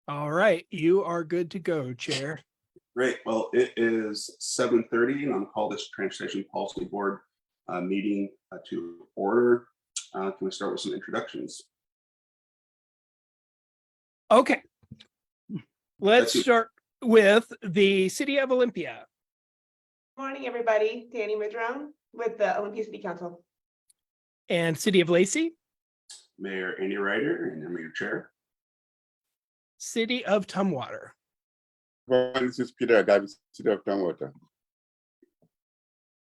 All right, you are good to go, Chair. Great. Well, it is 7:30 and I'm call this Transportation Policy Board meeting to order. Can we start with some introductions? Okay, let's That's you. start with the City of Olympia. Morning, everybody. Danny Midrown with the Olympia City Council. And City of Lacey. Mayor Andy Ryder, and I'm your chair. City of Tumwater. This is Peter Davis, City of Tumwater.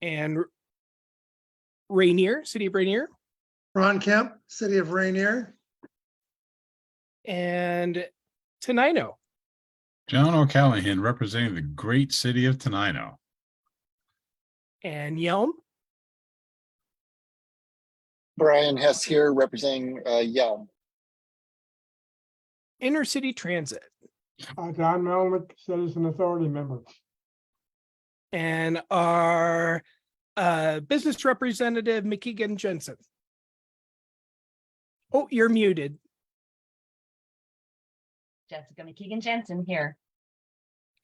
And Rainier, City of Rainier. Ron Kemp, City of Rainier. And Tenino. John O'Callahan, representing the great city of Tenino. And Yelm. Brian Hess here representing Yelm. Inner City Transit. John Melnick, Citizen Authority member. And our business representative, McKeegan Jensen. Oh, you're muted. Jessica McKeegan Jensen here.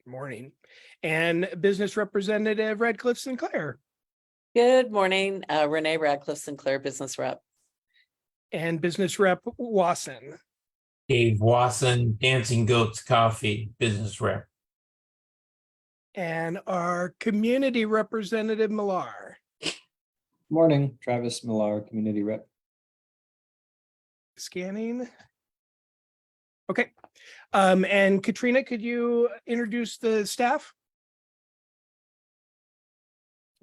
Good morning. And business representative, Radcliffe Sinclair. Good morning, Renee Radcliffe Sinclair, business rep. And business rep Wasson. Dave Wasson, Dancing Goats Coffee, business rep. And our community representative, Millar. Morning, Travis Millar, community rep. Scanning. Okay. And Katrina, could you introduce the staff?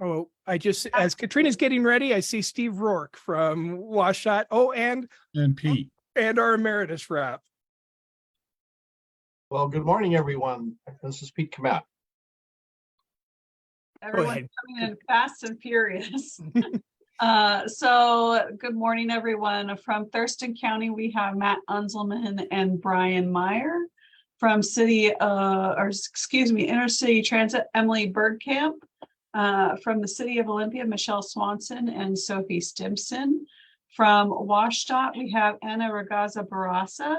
Oh, as Katrina's getting ready, I see Steve Rourke from Washot. Oh, and Pete. And our emeritus rep. Well, good morning, everyone. This is Pete Kmet. Everyone's coming in fast and furious. So good morning, everyone. From Thurston County, we have Matt Unzelman and Brian Meyer. From Inner City Transit, Emily Bergkamp. From the City of Olympia, Michelle Swanson and Sophie Stimson. From WashDOT, we have Anna Ragaza Barasa.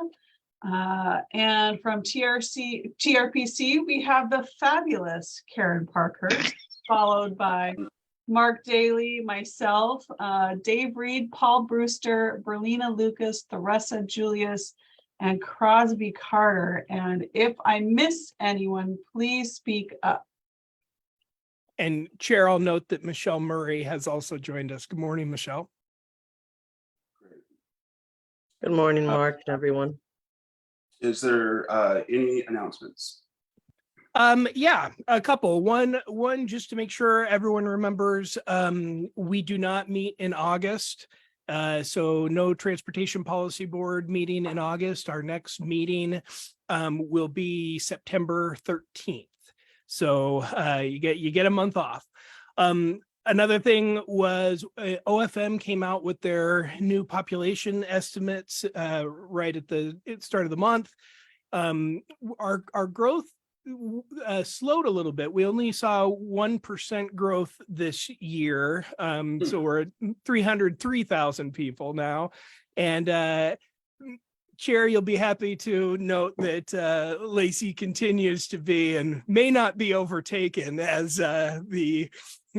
And from TRPC, we have the fabulous Karen Parkhurst, followed by Mark Daly, myself, Dave Reed, Paul Brewster, Berlina Lucas, Theresa Julius, and Crosby Carter. And if I miss anyone, please speak up. And Chair, I'll note that Michelle Murray has also joined us. Good morning, Michelle. Good morning, Mark, and everyone. Is there any announcements? Yeah, a couple. One, just to make sure everyone remembers, we do not meet in August. So no Transportation Policy Board meeting in August. Our next meeting will be September 13th. So you get a month off. Another thing was OFM came out with their new population estimates right at the start of the month. Our growth slowed a little bit. We only saw 1% growth this year. So we're at 303,000 people now. And Chair, you'll be happy to note that Lacey continues to be and may not be overtaken as the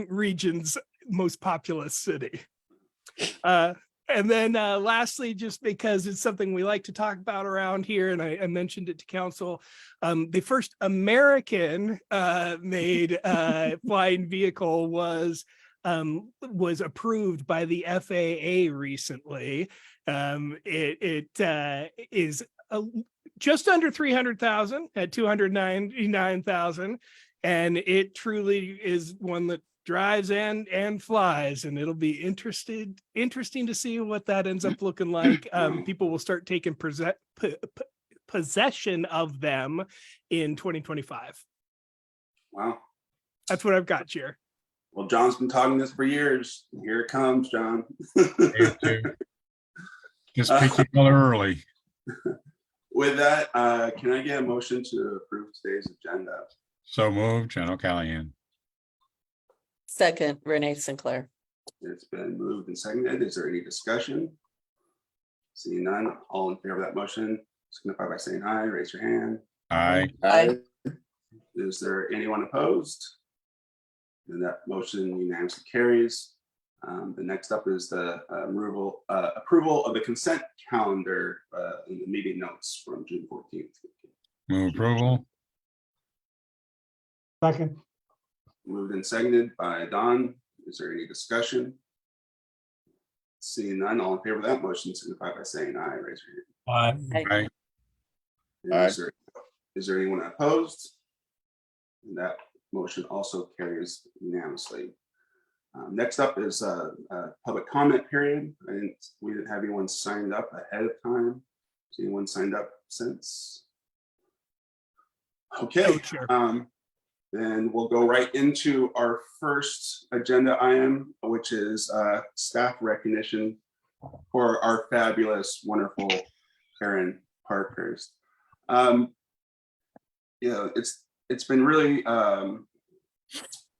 region's most populous city. And then lastly, just because it's something we like to talk about around here, and I mentioned it to council, the first American made flying vehicle was approved by the FAA recently. It is just under 300,000 at 299,000, and it truly is one that drives and flies, and it'll be interesting to see what that ends up looking like. People will start taking possession of them in 2025. Wow. That's what I've got, Chair. Well, John's been talking this for years. Here it comes, John. Just pick your color early. With that, can I get a motion to approve today's agenda? So moved, John O'Callahan. Second, Renee Sinclair. It's been moved and seconded. Is there any discussion? Seeing none, all in favor of that motion, signify by saying aye, raise your hand. Aye. Aye. Is there anyone opposed? And that motion unanimously carries. The next up is the approval of the consent calendar in the meeting notes from June 14th. Move approval. Second. Moved and seconded by Don. Is there any discussion? Seeing none, all in favor of that motion, signify by saying aye, raise your hand. Aye. Aye. And Aye. Is there anyone opposed? And that motion also carries unanimously. Next up is a public comment period. We didn't have anyone signed up ahead of time. Has anyone signed up since? Okay, No, Chair. then we'll go right into our first agenda item, which is staff recognition for our fabulous, wonderful Karen Parkhurst. You know, it's been really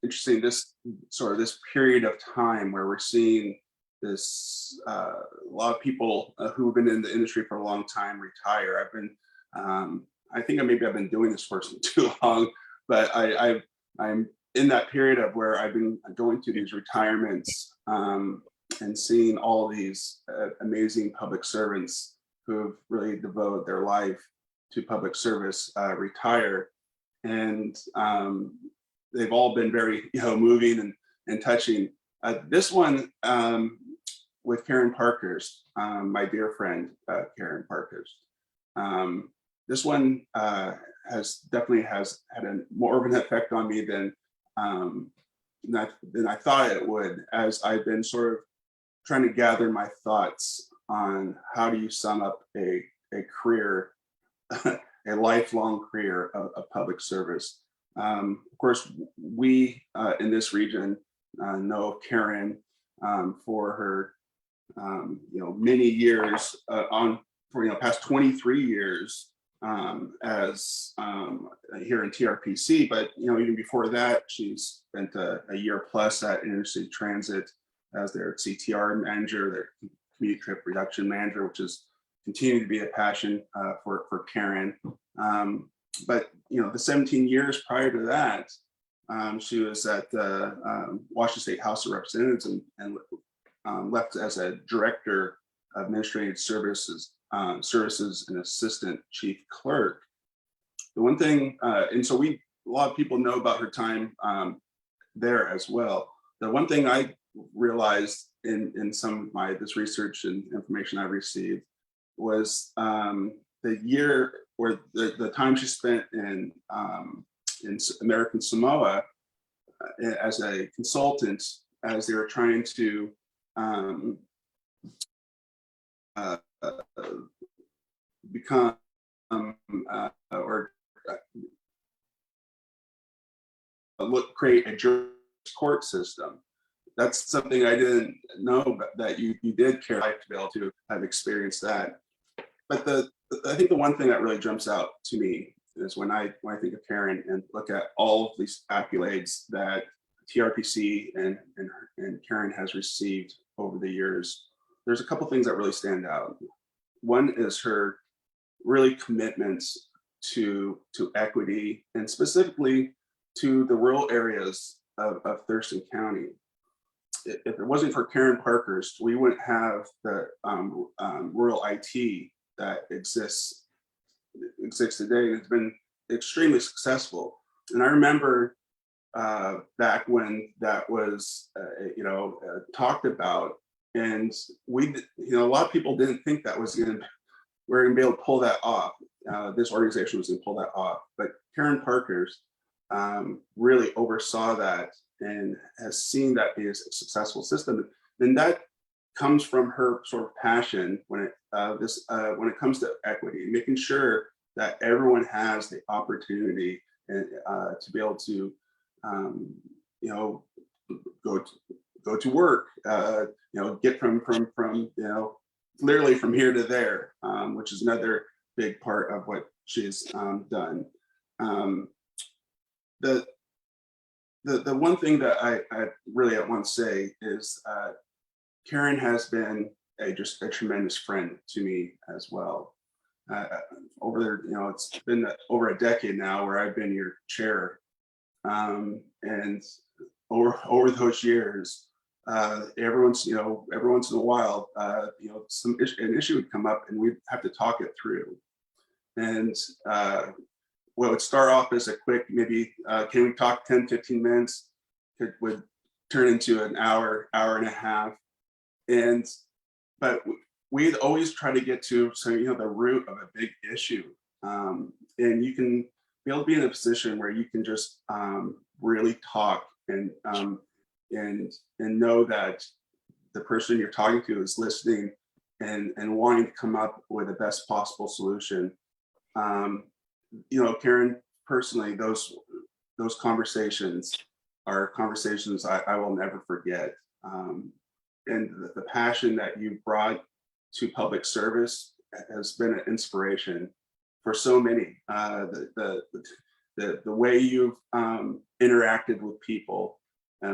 interesting, this period of time where we're seeing this a lot of people who've been in the industry for a long time retire. I think maybe I've been doing this for too long, but I'm in that period of where I've been going through these retirements and seeing all these amazing public servants who have really devoted their life to public service retire. And they've all been very, moving and touching. This one with Karen Parkhurst, my dear friend, Karen Parkhurst. This one has definitely had more of an effect on me than I thought it would, as I've been sort of trying to gather my thoughts on how do you sum up a career, a lifelong career of public service. Of course, we in this region know of Karen for her, many years past 23 years as here in TRPC, but even before that, she's spent a year plus at Interstate Transit as their CTR manager, their commuter trip reduction manager, which is continuing to be a passion for Karen. But the 17 years prior to that, she was at the Washington State House of Representatives and left as a director of administrative services and assistant chief clerk. The one thing, and so a lot of people know about her time there as well. The one thing I realized in some of this research and information I received was the year or the time she spent in American Samoa as a consultant, as they were trying to become create a justice court system. That's something I didn't know that you did care to be able to have experienced that. But I think the one thing that really jumps out to me is when I think of Karen and look at all of these accolades that TRPC and Karen has received over the years, there's a couple things that really stand out. One is her really commitments to equity and specifically to the rural areas of Thurston County. If it wasn't for Karen Parkhurst, we wouldn't have the rural IT that exists today. It's been extremely successful. And I remember back when that was talked about, and a lot of people didn't think that we're gonna be able to pull that off. This organization was gonna pull that off, but Karen Parkhurst really oversaw that and has seen that be a successful system. And that comes from her sort of passion when it comes to equity, making sure that everyone has the opportunity to be able to go to work, get from literally from here to there, which is another big part of what she's done. The one thing that I really want to say is Karen has been just a tremendous friend to me as well. over there, it's been over a decade now where I've been your chair. And over those years, every once in a while, an issue would come up and we'd have to talk it through. And what would start off as a quick, maybe, can we talk 10, 15 minutes? It would turn into an hour, hour and a half. But we'd always try to get to, the root of a big issue. And you can be able to be in a position where you can just really talk and know that the person you're talking to is listening and wanting to come up with the best possible solution. Karen, personally, those conversations are conversations I will never forget. And the passion that you brought to public service has been an inspiration for so many. The way you've interacted with people,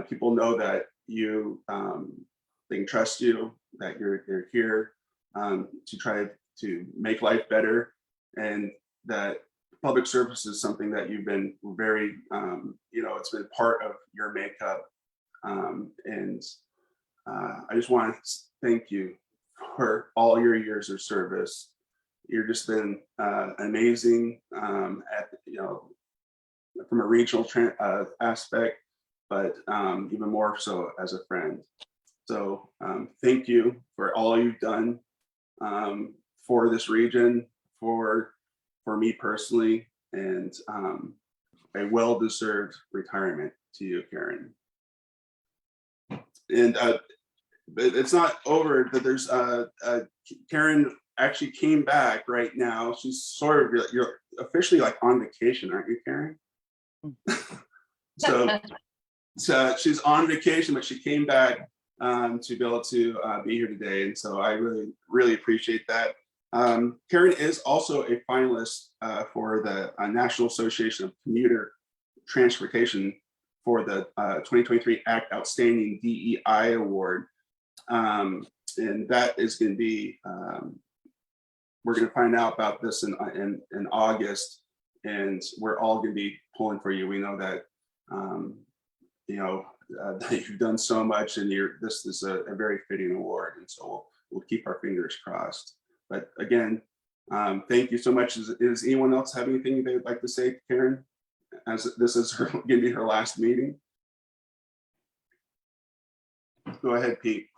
people know that they can trust you, that you're here to try to make life better, and that public service is something that you've been very, it's been part of your makeup. And I just want to thank you for all your years of service. You've just been amazing from a regional aspect, but even more so as a friend. So thank you for all you've done for this region, for me personally, and a well-deserved retirement to you, Karen. And but it's not over. That there's Karen actually came back right now. She's sort of, you're officially like on vacation, aren't you, Karen? So she's on vacation, but she came back to be able to be here today, and so I really appreciate that. Karen is also a finalist for the National Association of Commuter Transportation for the 2023 ACT Outstanding DEI Award. And that is going to be, we're going to find out about this in August, and we're all going to be pulling for you. We know that, that you've done so much, and this is a very fitting award, and so we'll keep our fingers crossed. But again, thank you so much. Does anyone else have anything they would like to say to Karen, as this is going to be her last meeting? Go ahead, Pete.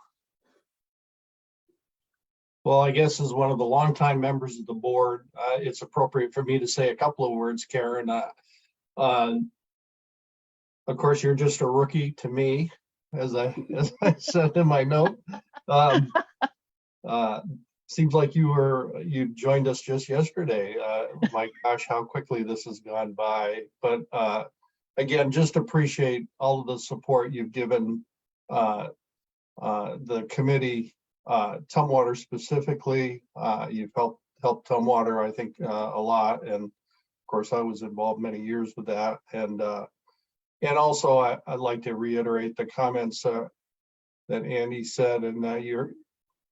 Well, I guess as one of the longtime members of the board, it's appropriate for me to say a couple of words, Karen. Of course, you're just a rookie to me, as I said in my note. Seems like you joined us just yesterday. My gosh, how quickly this has gone by. But again, just appreciate all of the support you've given the committee, Tumwater specifically. You've helped Tumwater, I think, a lot, and of course I was involved many years with that. And also I'd like to reiterate the comments that Andy said, and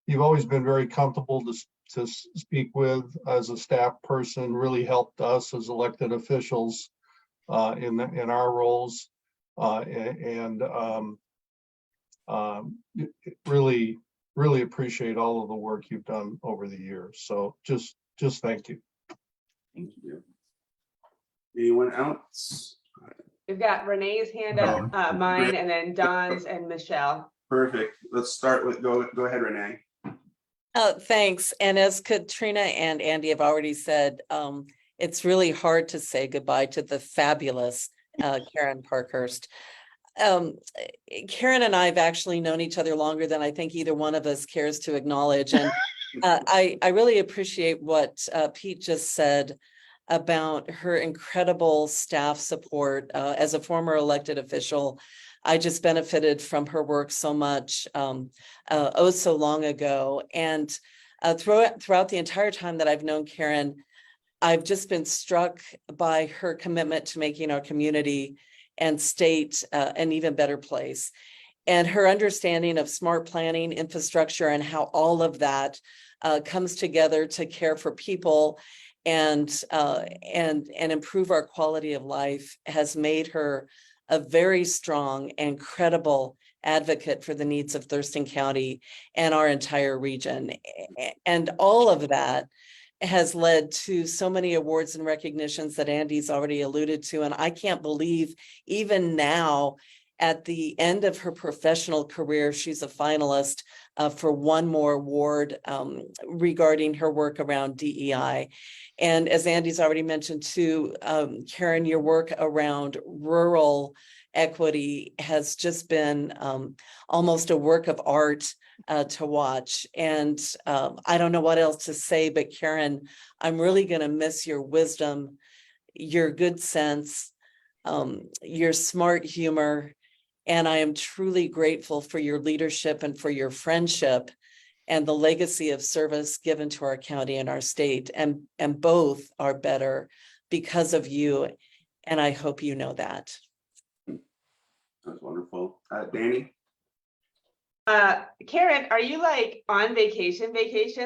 you've always been very comfortable to speak with as a staff person. Really helped us as elected officials in our roles, and really appreciate all of the work you've done over the years. So just thank you. Thank you. Anyone else? We've got Renee's hand up, mine, and then Don's and Michelle. Perfect. Let's start with, go ahead, Renee. Thanks. And as Katrina and Andy have already said, it's really hard to say goodbye to the fabulous Karen Parkhurst. Karen and I have actually known each other longer than I think either one of us cares to acknowledge. And I really appreciate what Pete just said about her incredible staff support. As a former elected official, I just benefited from her work so much, so long ago. And throughout the entire time that I've known Karen, I've just been struck by her commitment to making our community and state an even better place. And her understanding of smart planning, infrastructure, and how all of that comes together to care for people and improve our quality of life has made her a very strong and credible advocate for the needs of Thurston County and our entire region. And all of that has led to so many awards and recognitions that Andy's already alluded to. And I can't believe even now, at the end of her professional career, she's a finalist for one more award regarding her work around DEI. And as Andy's already mentioned too, Karen, your work around rural equity has just been almost a work of art to watch. And I don't know what else to say, but Karen, I'm really going to miss your wisdom, your good sense, your smart humor. And I am truly grateful for your leadership and for your friendship and the legacy of service given to our county and our state. And both are better because of you. And I hope you know that. That's wonderful. Danny? Karen, are you like on vacation,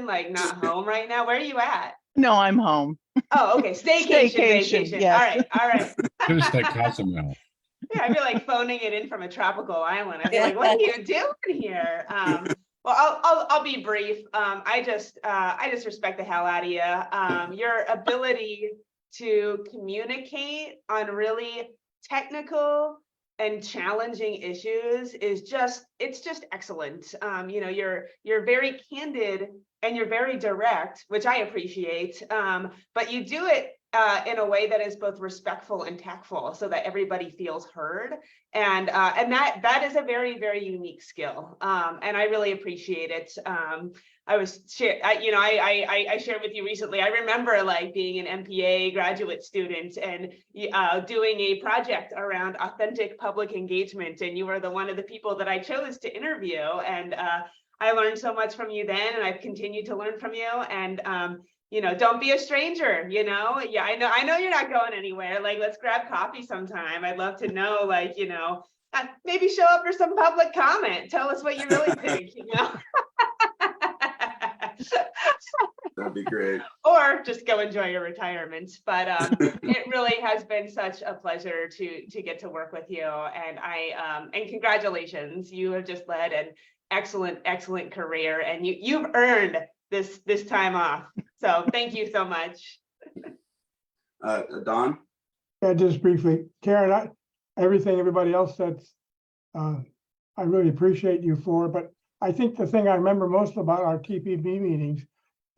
like not home right now? Where are you at? No, I'm home. Oh, okay. Staycation, vacation. yes. All right. Should have stayed Cozumel. Yeah, I'd be like phoning it in from a tropical island. I'd be like, what are you doing here? Well, I'll be brief. I just respect the hell out of you. Your ability to communicate on really technical and challenging issues is just excellent. You know, you're very candid and you're very direct, which I appreciate. But you do it in a way that is both respectful and tactful, so that everybody feels heard. And that is a very, very unique skill. And I really appreciate it. I shared with you recently, I remember like being an MPA graduate student and doing a project around authentic public engagement. And you were one of the people that I chose to interview. And I learned so much from you then, and I've continued to learn from you. And you know, don't be a stranger, you know? Yeah, I know you're not going anywhere. Like, let's grab coffee sometime. I'd love to know, like, you know, maybe show up for some public comment. Tell us what you really think, you know? That'd be great. Or just go enjoy your retirement. But it really has been such a pleasure to get to work with you. And and congratulations. You have just led an excellent career, and you've earned this time off. So thank you so much. Don? Yeah, just briefly, Karen, everything everybody else said, I really appreciate you for, but I think the thing I remember most about our TPB meetings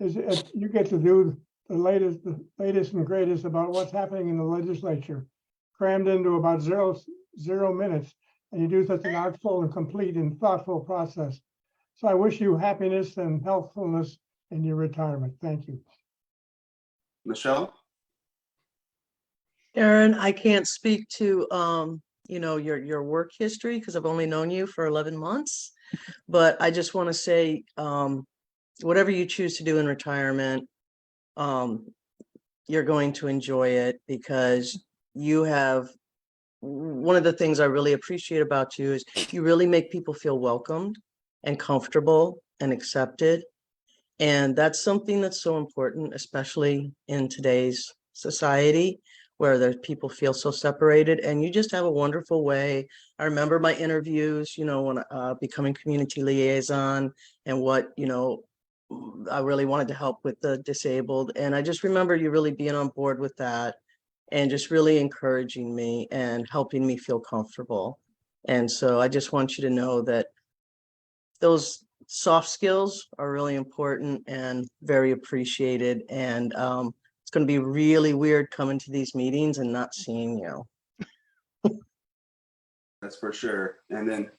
is you get to do the latest and greatest about what's happening in the legislature, crammed into about zero minutes, and you do such an artful and complete and thoughtful process. So I wish you happiness and healthfulness in your retirement. Thank you. Michelle? Aaron, I can't speak to you know, your work history because I've only known you for 11 months. But I just want to say, whatever you choose to do in retirement, you're going to enjoy it, because you have, one of the things I really appreciate about you is you really make people feel welcomed and comfortable and accepted. And that's something that's so important, especially in today's society where people feel so separated. And you just have a wonderful way. I remember my interviews, you know, when becoming community liaison, and what, you know, I really wanted to help with the disabled. And I just remember you really being on board with that and just really encouraging me and helping me feel comfortable. And so I just want you to know that those soft skills are really important and very appreciated. And it's going to be really weird coming to these meetings and not seeing you. That's for sure. And then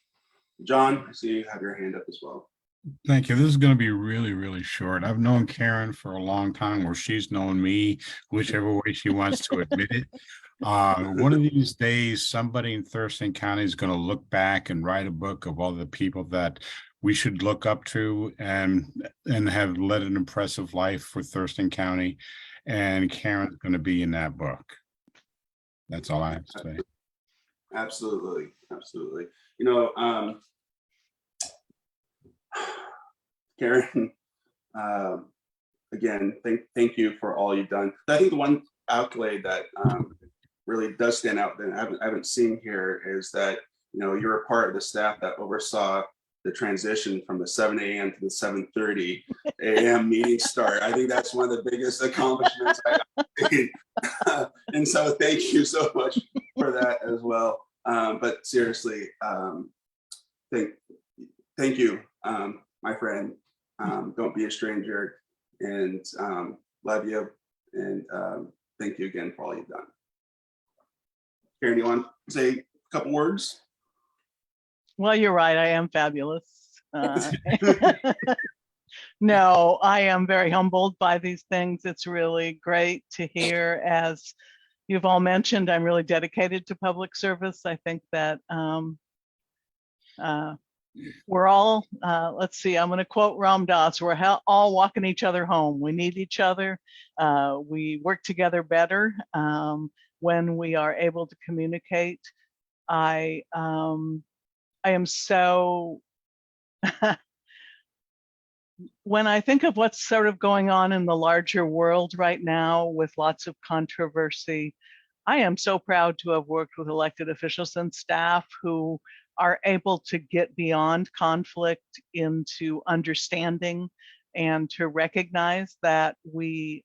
John, I see you have your hand up as well. Thank you. This is going to be really, really short. I've known Karen for a long time, or she's known me, whichever way she wants to admit it. One of these days, somebody in Thurston County is going to look back and write a book of all the people that we should look up to and have led an impressive life for Thurston County. And Karen's going to be in that book. That's all I have to say. Absolutely. Absolutely. You know, Karen, again, thank you for all you've done. I think the one accolade that really does stand out that I haven't seen here is that, you know, you're a part of the staff that oversaw the transition from the 7 a.m. to the 7:30 a.m. meeting start. I think that's one of the biggest accomplishments I've seen. And so thank you so much for that as well. But seriously, thank you, my friend. Don't be a stranger, and love you. And thank you again for all you've done. Karen, do you want to say a couple words? Well, you're right. I am fabulous. No, I am very humbled by these things. It's really great to hear. As you've all mentioned, I'm really dedicated to public service. I think that we're all, let's see, I'm going to quote Ram Dass, we're all walking each other home. We need each other. We work together better when we are able to communicate. I am so, when I think of what's sort of going on in the larger world right now with lots of controversy, I am so proud to have worked with elected officials and staff who are able to get beyond conflict into understanding and to recognize that we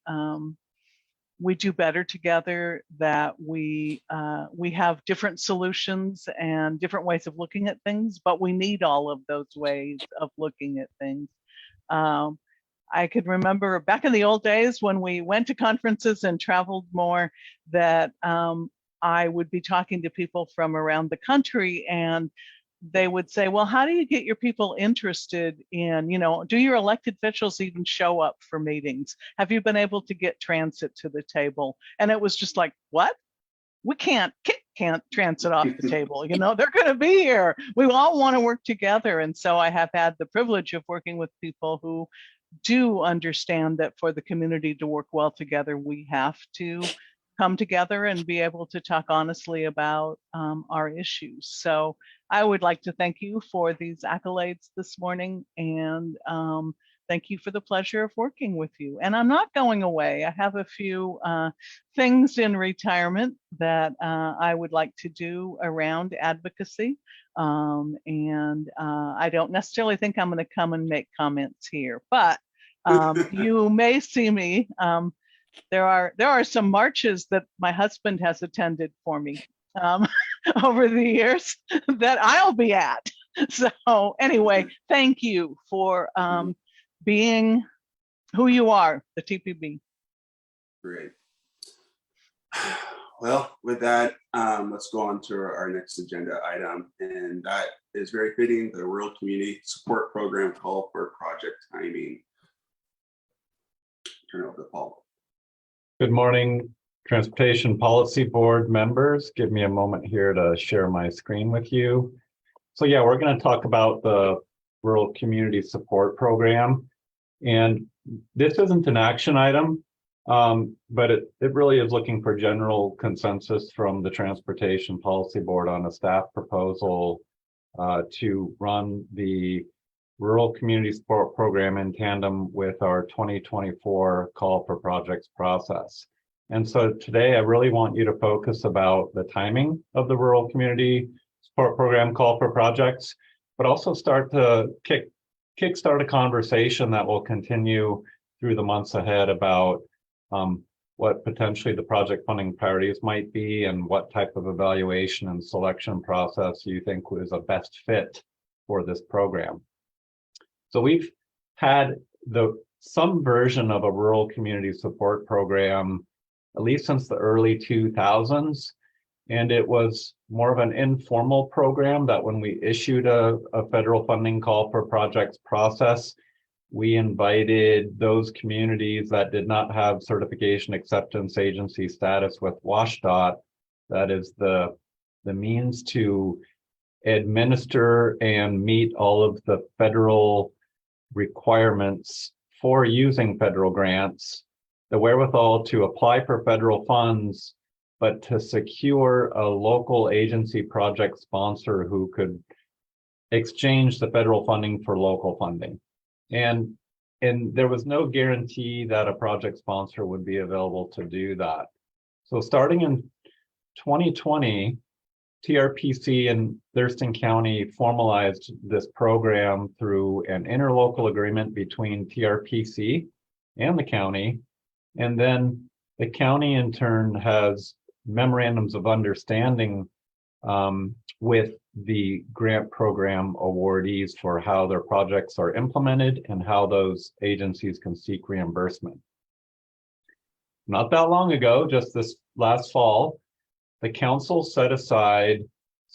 do better together, that we have different solutions and different ways of looking at things, but we need all of those ways of looking at things. I could remember back in the old days when we went to conferences and traveled more, that I would be talking to people from around the country, and they would say, well, how do you get your people interested in, you know, do your elected officials even show up for meetings? Have you been able to get transit to the table? And it was just like, what? We can't transit off the table. You know, they're going to be here. We all want to work together. And so I have had the privilege of working with people who do understand that for the community to work well together, we have to come together and be able to talk honestly about our issues. So I would like to thank you for these accolades this morning, and thank you for the pleasure of working with you. And I'm not going away. I have a few things in retirement that I would like to do around advocacy. And I don't necessarily think I'm going to come and make comments here, but you may see me. There are some marches that my husband has attended for me over the years that I'll be at. So anyway, thank you for being who you are, the TPB. Great. Well, with that, let's go on to our next agenda item, and that is very fitting, the Rural Community Support Program call for project timing. Turn it over to Paul. Good morning, Transportation Policy Board members. Give me a moment here to share my screen with you. So yeah, we're going to talk about the Rural Community Support Program. And this isn't an action item, but it really is looking for general consensus from the Transportation Policy Board on a staff proposal to run the Rural Community Support Program in tandem with our 2024 Call for Projects process. And so today I really want you to focus about the timing of the Rural Community Support Program Call for Projects, but also start to kickstart a conversation that will continue through the months ahead about what potentially the project funding priorities might be and what type of evaluation and selection process you think is a best fit for this program. So we've had some version of a rural community support program at least since the early 2000s. And it was more of an informal program that when we issued a federal funding call for projects process, we invited those communities that did not have certification acceptance agency status with WSDOT, that is the means to administer and meet all of the federal requirements for using federal grants, the wherewithal to apply for federal funds, but to secure a local agency project sponsor who could exchange the federal funding for local funding. And and there was no guarantee that a project sponsor would be available to do that. So starting in 2020, TRPC and Thurston County formalized this program through an interlocal agreement between TRPC and the county. And then the county in turn has memorandums of understanding with the grant program awardees for how their projects are implemented and how those agencies can seek reimbursement. Not that long ago, just this last fall, the council set aside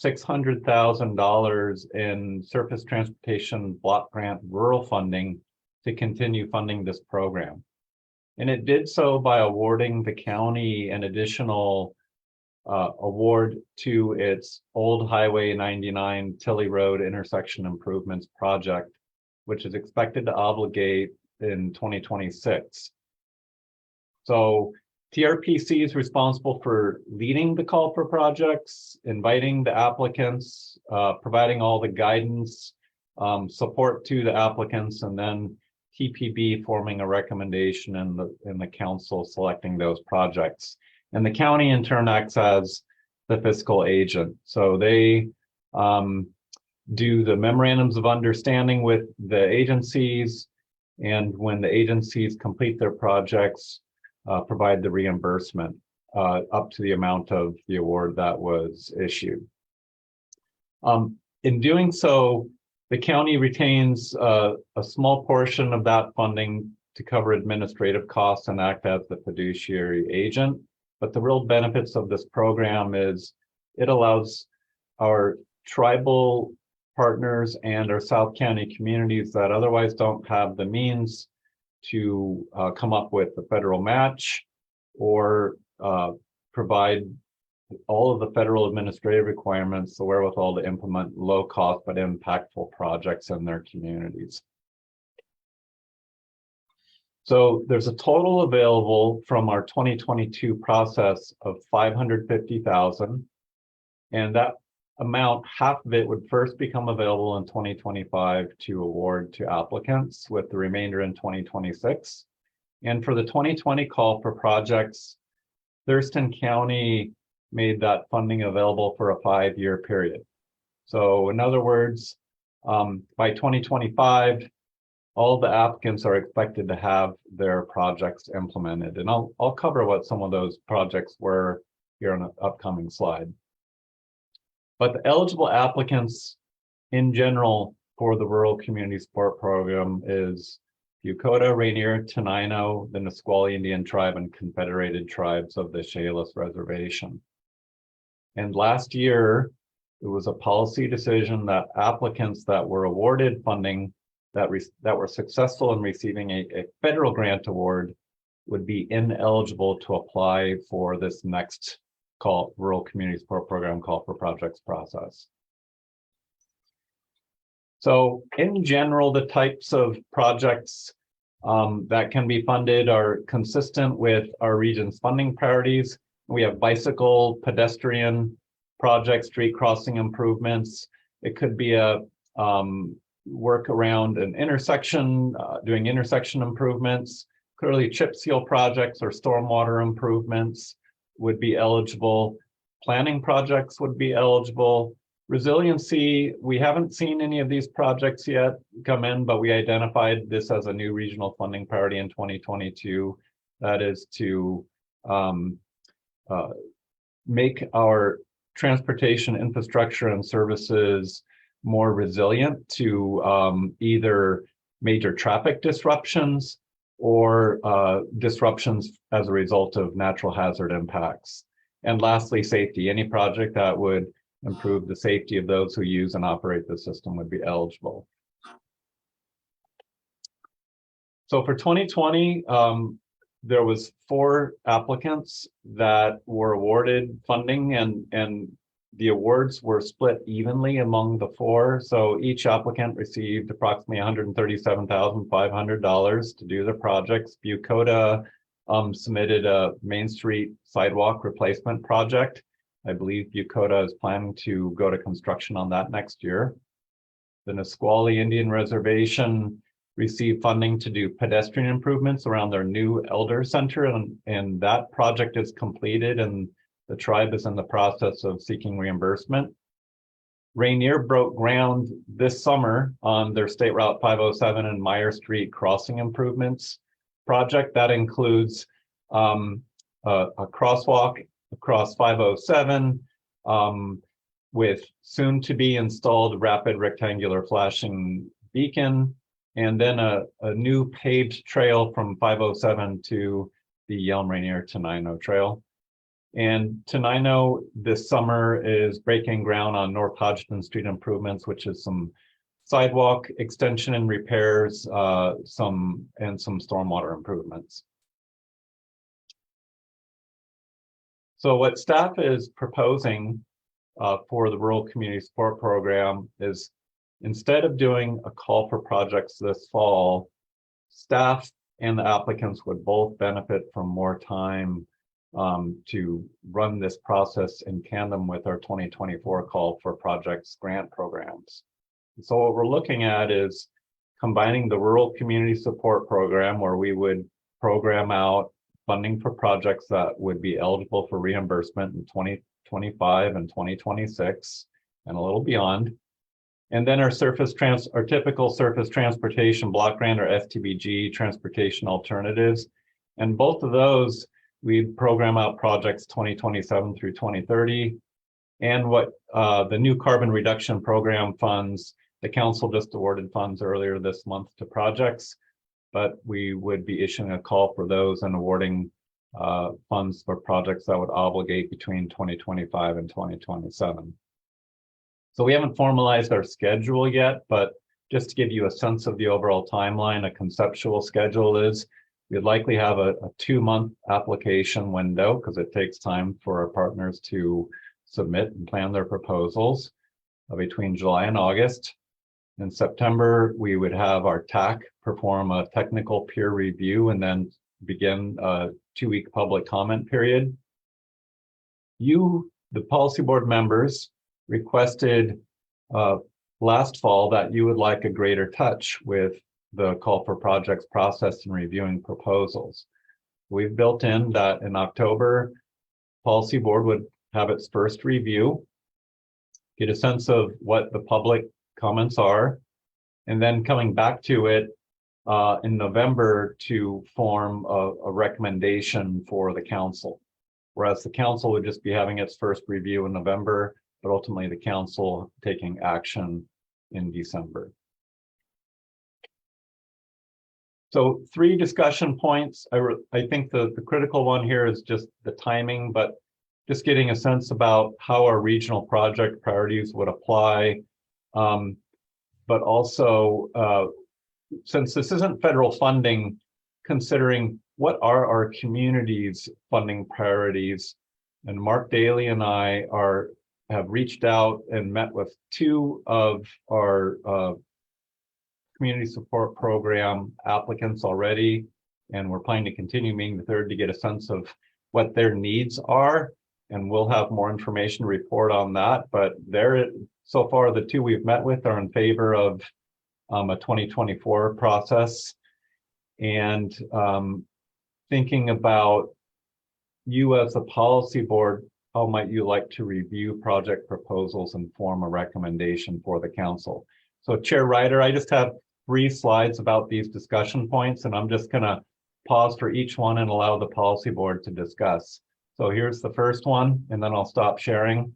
$600,000 in surface transportation block grant rural funding to continue funding this program. And it did so by awarding the county an additional award to its Old Highway 99 Tilley Road intersection improvements project, which is expected to obligate in 2026. So TRPC is responsible for leading the call for projects, inviting the applicants, providing all the guidance, support to the applicants, and then TPB forming a recommendation in the council selecting those projects. And the county in turn acts as the fiscal agent. So they do the memorandums of understanding with the agencies, and when the agencies complete their projects, provide the reimbursement up to the amount of the award that was issued. In doing so, the county retains a small portion of that funding to cover administrative costs and act as the fiduciary agent. But the real benefits of this program is it allows our tribal partners and our South County communities that otherwise don't have the means to come up with the federal match or provide all of the federal administrative requirements, the wherewithal to implement low cost but impactful projects in their communities. So there's a total available from our 2022 process of $550,000, and that amount, half of it would first become available in 2025 to award to applicants, with the remainder in 2026. And for the 2020 call for projects, Thurston County made that funding available for a 5-year period. So in other words, by 2025, all the applicants are expected to have their projects implemented. And I'll cover what some of those projects were here on an upcoming slide. But the eligible applicants in general for the Rural Community Support Program is Bucota, Rainier, Tenino, the Nisqually Indian Tribe, and Confederated Tribes of the Chehalis Reservation. And last year, it was a policy decision that applicants that were awarded funding that were successful in receiving a federal grant award would be ineligible to apply for this next Rural Community Support Program call for projects process. So in general, the types of projects that can be funded are consistent with our region's funding priorities. We have bicycle, pedestrian projects, street crossing improvements. It could be a work around an intersection, doing intersection improvements. Clearly chip seal projects or stormwater improvements would be eligible. Planning projects would be eligible. Resiliency, we haven't seen any of these projects yet come in, but we identified this as a new regional funding priority in 2022. That is to make our transportation infrastructure and services more resilient to either major traffic disruptions or disruptions as a result of natural hazard impacts. And lastly, safety. Any project that would improve the safety of those who use and operate the system would be eligible. So for 2020, there was 4 applicants that were awarded funding, and the awards were split evenly among the 4. So each applicant received approximately $137,500 to do their projects. Bucota submitted a Main Street sidewalk replacement project. I believe Bucota is planning to go to construction on that next year. The Nisqually Indian Reservation received funding to do pedestrian improvements around their new elder center, and that project is completed, and the tribe is in the process of seeking reimbursement. Rainier broke ground this summer on their State Route 507 and Meyer Street crossing improvements project. That includes a crosswalk across 507 with soon to be installed rapid rectangular flashing beacon, and then a new paved trail from 507 to the Yelm Rainier Tenino Trail. And Tenino this summer is breaking ground on North Hodgson Street improvements, which is some sidewalk extension and repairs, some stormwater improvements. So what staff is proposing for the Rural Community Support Program is, instead of doing a call for projects this fall, staff and the applicants would both benefit from more time to run this process in tandem with our 2024 call for projects grant programs. So what we're looking at is combining the Rural Community Support Program, where we would program out funding for projects that would be eligible for reimbursement in 2025 and 2026 and a little beyond. And then our typical surface transportation block grant, or STBG transportation alternatives. And both of those, we program out projects 2027 through 2030. And what the new carbon reduction program funds, the council just awarded funds earlier this month to projects, but we would be issuing a call for those and awarding funds for projects that would obligate between 2025 and 2027. So we haven't formalized our schedule yet, but just to give you a sense of the overall timeline, a conceptual schedule is we'd likely have a 2-month application window, because it takes time for our partners to submit and plan their proposals between July and August. In September, we would have our TAC perform a technical peer review and then begin a 2-week public comment period. You, the policy board members, requested last fall that you would like a greater touch with the call for projects process and reviewing proposals. We've built in that in October, policy board would have its first review, get a sense of what the public comments are, and then coming back to it in November to form a recommendation for the council. Whereas the council would just be having its first review in November, but ultimately the council taking action in December. So 3 discussion points. I think the critical one here is just the timing, but just getting a sense about how our regional project priorities would apply. But also, since this isn't federal funding, considering what are our community's funding priorities. And Mark Daly and I have reached out and met with 2 of our community support program applicants already, and we're planning to continue meeting the 3rd to get a sense of what their needs are, and we'll have more information to report on that. But so far, the 2 we've met with are in favor of a 2024 process. And thinking about you as a policy board, how might you like to review project proposals and form a recommendation for the council? So Chair Ryder, I just have 3 slides about these discussion points, and I'm just going to pause for each one and allow the policy board to discuss. So here's the first one, and then I'll stop sharing.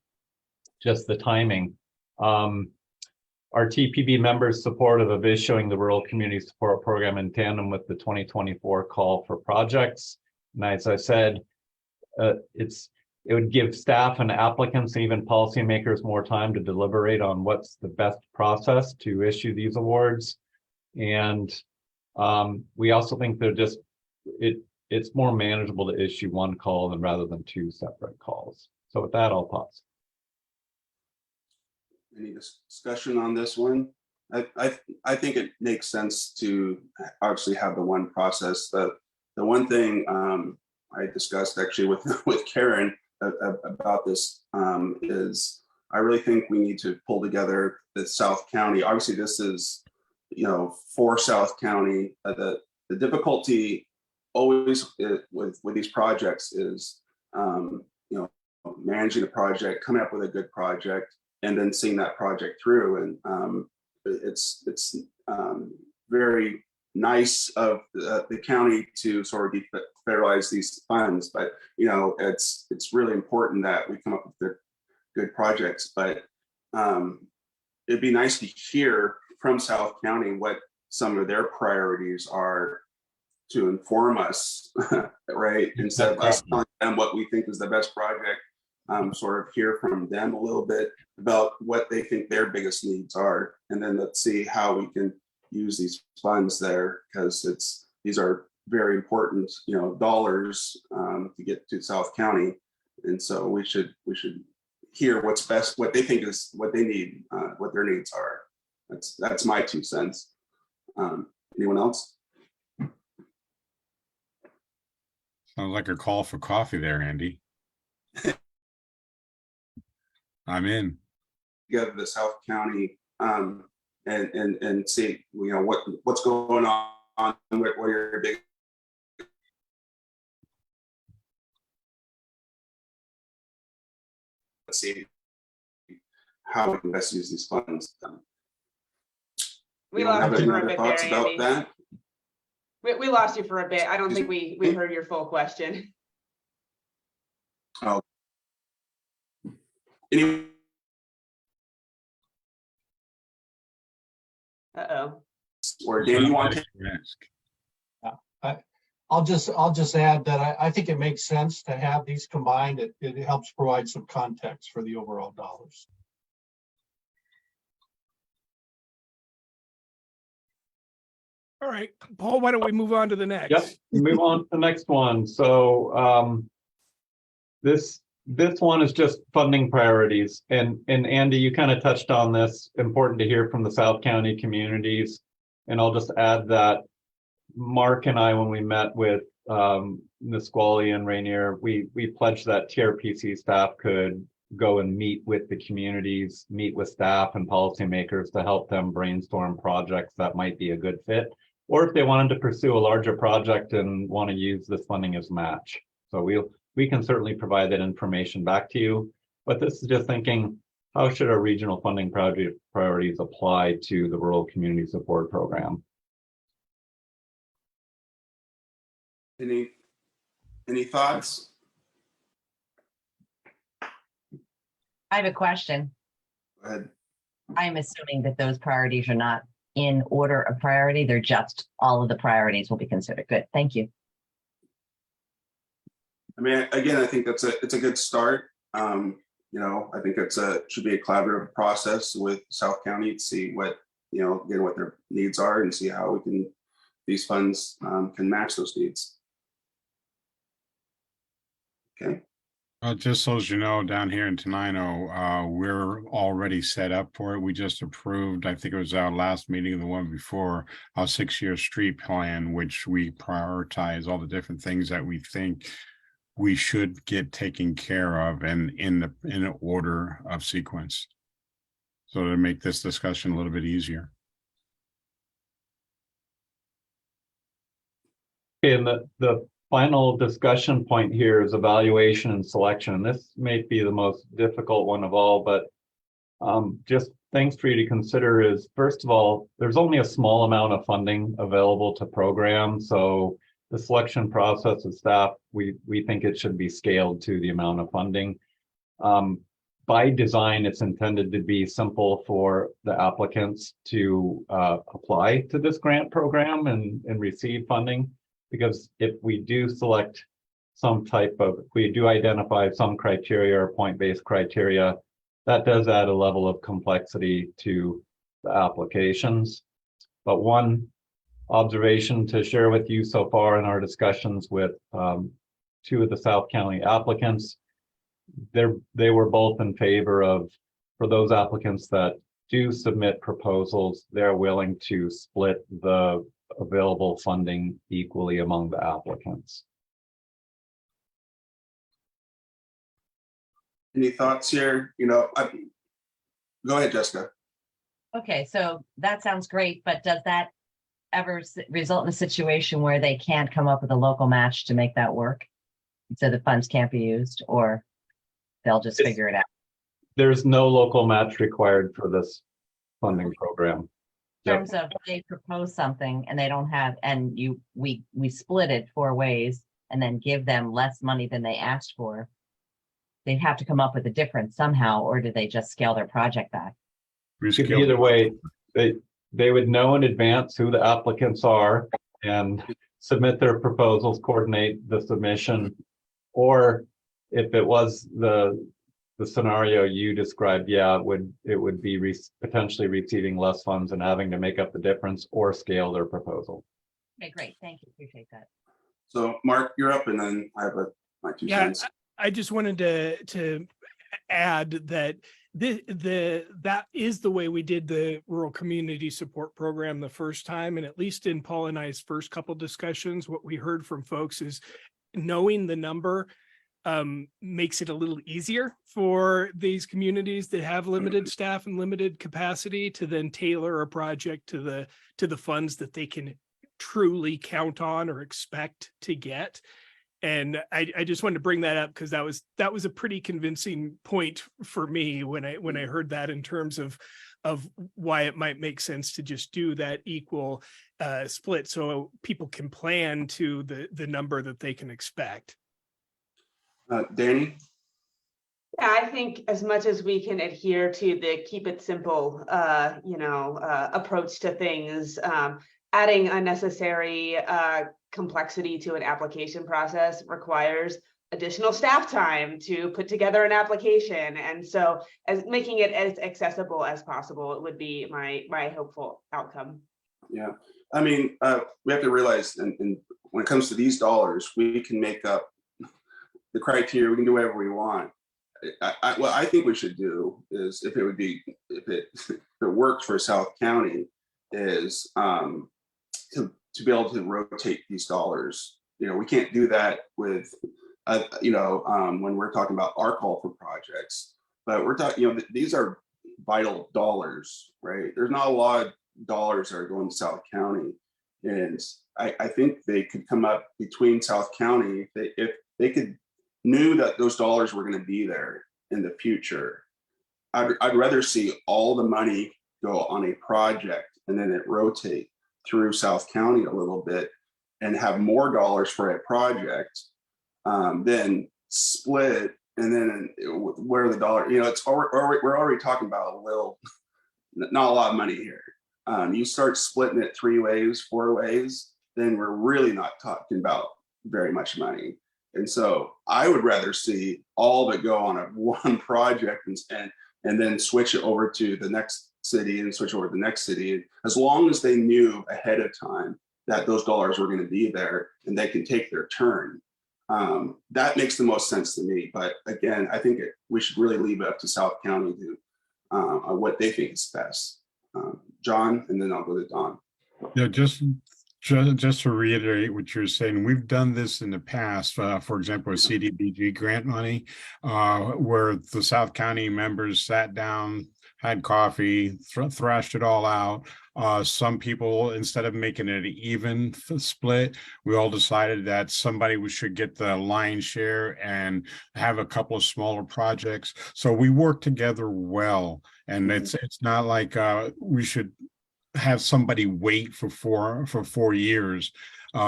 Just the timing. Our TPB members supportive of issuing the Rural Community Support Program in tandem with the 2024 call for projects. And as I said, it would give staff and applicants, and even policymakers, more time to deliberate on what's the best process to issue these awards. And we also think it's more manageable to issue 1 call rather than 2 separate calls. So with that, I'll pause. Any discussion on this one? I think it makes sense to obviously have the one process. The one thing I discussed actually with Karen about this is I really think we need to pull together the South County. Obviously, this is for South County. The difficulty always with these projects is, managing a project, coming up with a good project, and then seeing that project through. And it's very nice of the county to sort of federalize these funds, but it's really important that we come up with good projects. But it'd be nice to hear from South County what some of their priorities are to inform us, right? Instead of us telling them what we think is the best project, sort of hear from them a little bit about what they think their biggest needs are, and then let's see how we can use these funds there, because these are very important, dollars to get to South County, and so we should hear what's best, what they think is what they need, what their needs are. That's my 2 cents. Anyone else? Sounds like a call for coffee there, Andy. I'm in. Together the South County and see what's going on, what are your big let's see how we can best use these funds. We Anyone lost have you any for a other bit thoughts there, about Andy. that? We lost you for a bit. I don't think we heard your full question. Oh. Any Uh-oh. or Dan, you want to I'll just add that I think it makes sense to have these combined. It helps provide some context for the overall dollars. All right, Paul, why don't we move on to the next? Yep, move on to the next one. So this one is just funding priorities. And Andy, you kind of touched on this, important to hear from the South County communities. And I'll just add that Mark and I, when we met with Nisqually and Rainier, we pledged that TRPC staff could go and meet with the communities, meet with staff and policymakers to help them brainstorm projects that might be a good fit, or if they wanted to pursue a larger project and want to use this funding as match. So we can certainly provide that information back to you, but this is just thinking, how should our regional funding project priorities apply to the Rural Community Support Program? any thoughts? I have a question. Go ahead. I'm assuming that those priorities are not in order of priority. They're just all of the priorities will be considered. Good. Thank you. I mean, again, I think it's a good start. I think should be a collaborative process with South County to see what, again, what their needs are and see how these funds can match those needs. Okay. Just so as you know, down here in Tenino, we're already set up for it. We just approved, I think it was our last meeting, the one before, our 6-year street plan, which we prioritize all the different things that we think we should get taken care of and in an order of sequence. So to make this discussion a little bit easier. And the final discussion point here is evaluation and selection. And this may be the most difficult one of all, but just things for you to consider is, first of all, there's only a small amount of funding available to programs. So the selection process of staff, we think it should be scaled to the amount of funding. By design, it's intended to be simple for the applicants to apply to this grant program and receive funding. Because if we do select we do identify some criteria or point-based criteria, that does add a level of complexity to the applications. But one observation to share with you so far in our discussions with 2 of the South County applicants, they were both in favor of, for those applicants that do submit proposals, they're willing to split the available funding equally among the applicants. Any thoughts here? Go ahead, Jessica. Okay, so that sounds great, but does that ever result in a situation where they can't come up with a local match to make that work? So the funds can't be used, or they'll just It's- figure it out? There's no local match required for this funding program. In terms of they propose something and they don't have, and we split it 4 ways and then give them less money than they asked for. They have to come up with a difference somehow, or do they just scale their project back? Either way, they would know in advance who the applicants are and submit their proposals, coordinate the submission. Or if it was the scenario you described, yeah, it would be potentially receiving less funds and having to make up the difference or scale their proposal. Okay, great. Thank you. Appreciate that. So Mark, you're up, and then I have my 2 Yeah, cents. I just wanted to add that that is the way we did the rural community support program the first time. And at least in Paul and I's first couple discussions, what we heard from folks is knowing the number makes it a little easier for these communities that have limited staff and limited capacity to then tailor a project to the funds that they can truly count on or expect to get. And I just wanted to bring that up because that was a pretty convincing point for me when I heard that, in terms of why it might make sense to just do that equal split so people can plan to the number that they can expect. Danny? Yeah, I think as much as we can adhere to the keep it simple, approach to things, adding unnecessary complexity to an application process requires additional staff time to put together an application. And so as making it as accessible as possible, it would be my hopeful outcome. Yeah, I mean, we have to realize, and when it comes to these dollars, we can make up the criteria, we can do whatever we want. What I think we should do is, if it works for South County, is to be able to rotate these dollars. We can't do that with, when we're talking about our call for projects, but we're talking, these are vital dollars, right? There's not a lot of dollars that are going to South County. And I think they could come up between South County, if they knew that those dollars were going to be there in the future. I'd rather see all the money go on a project and then it rotate through South County a little bit and have more dollars for a project, then split, and then where the dollar, we're already talking about not a lot of money here. You start splitting it 3 ways, 4 ways, then we're really not talking about very much money. And so I would rather see all of it go on one project and then switch it over to the next city and switch over to the next city, as long as they knew ahead of time that those dollars were going to be there and they can take their turn. That makes the most sense to me. But again, I think we should really leave it up to South County to what they think is best. John, and then I'll go to Don. Yeah, just to reiterate what you're saying, we've done this in the past, for example, with CDBG grant money, where the South County members sat down, had coffee, thrashed it all out. Some people, instead of making it an even split, we all decided that somebody should get the lion's share and have a couple of smaller projects. So we work together well, and it's not like we should have somebody wait for 4 years,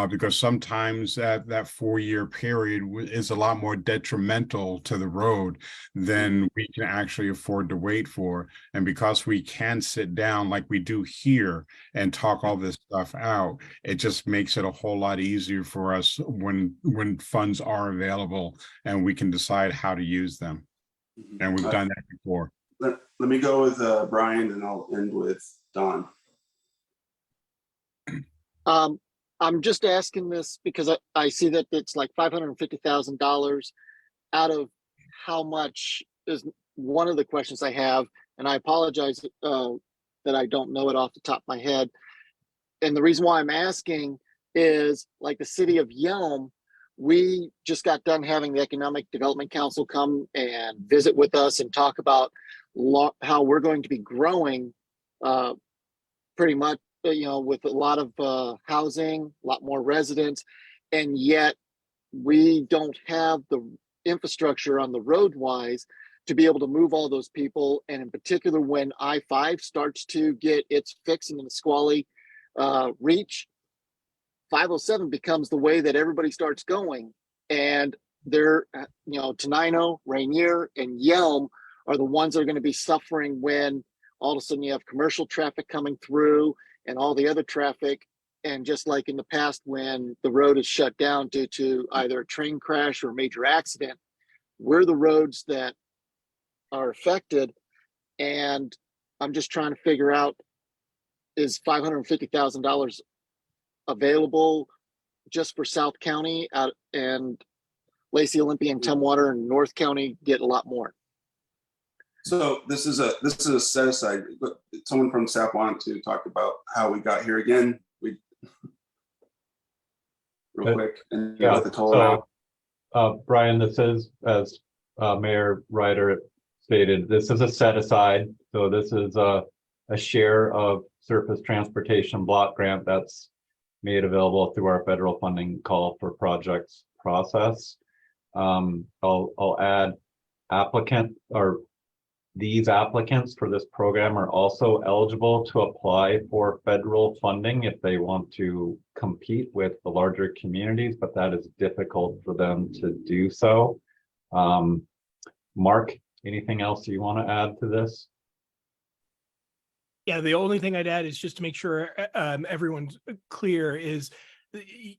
because sometimes that 4-year period is a lot more detrimental to the road than we can actually afford to wait for. And because we can sit down like we do here and talk all this stuff out, it just makes it a whole lot easier for us when funds are available and we can decide how to use them. And we've done that before. Let me go with Brian, and I'll end with Don. I'm just asking this because I see that it's like $550,000 out of how much is one of the questions I have, and I apologize that I don't know it off the top of my head. And the reason why I'm asking is, like the city of Yelm, we just got done having the Economic Development Council come and visit with us and talk about how we're going to be growing pretty much, with a lot of housing, a lot more residents, and yet we don't have the infrastructure on the road wise to be able to move all those people. And in particular, when I-5 starts to get its fix in the Nisqually reach, 507 becomes the way that everybody starts going. And they're, Tenino, Rainier, and Yelm are the ones that are going to be suffering when all of a sudden you have commercial traffic coming through and all the other traffic. And just like in the past, when the road is shut down due to either a train crash or a major accident, we're the roads that are affected. And I'm just trying to figure out, is $550,000 available just for South County, and Lacey, Olympia, and Tumwater and North County get a lot more? So this is a set aside. Someone from staff wanted to talk about how we got here again. Real quick, and Yeah, what the total amount. Brian, this is, as Mayor Ryder stated, this is a set aside. So this is a share of surface transportation block grant that's made available through our federal funding call for projects process. I'll add these applicants for this program are also eligible to apply for federal funding if they want to compete with the larger communities, but that is difficult for them to do so. Mark, anything else you want to add to this? Yeah, the only thing I'd add is just to make sure everyone's clear is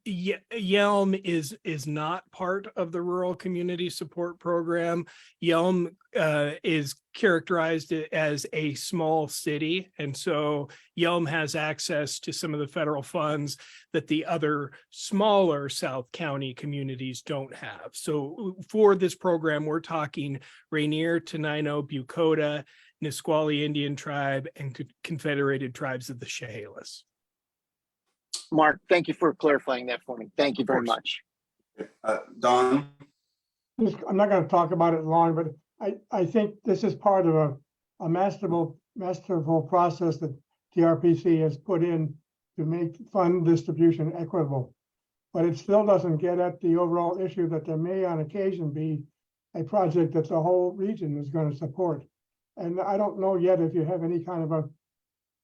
Yelm is not part of the Rural Community Support Program. Yelm is characterized as a small city, and so Yelm has access to some of the federal funds that the other smaller South County communities don't have. So for this program, we're talking Rainier, Tenino, Bucota, Nisqually Indian Tribe, and Confederated Tribes of the Chehalis. Mark, thank you for clarifying that for me. Thank you very much. Don? I'm not going to talk about it long, but I think this is part of a masterful process that TRPC has put in to make fund distribution equitable. But it still doesn't get at the overall issue that there may on occasion be a project that the whole region is going to support. And I don't know yet if you have any kind of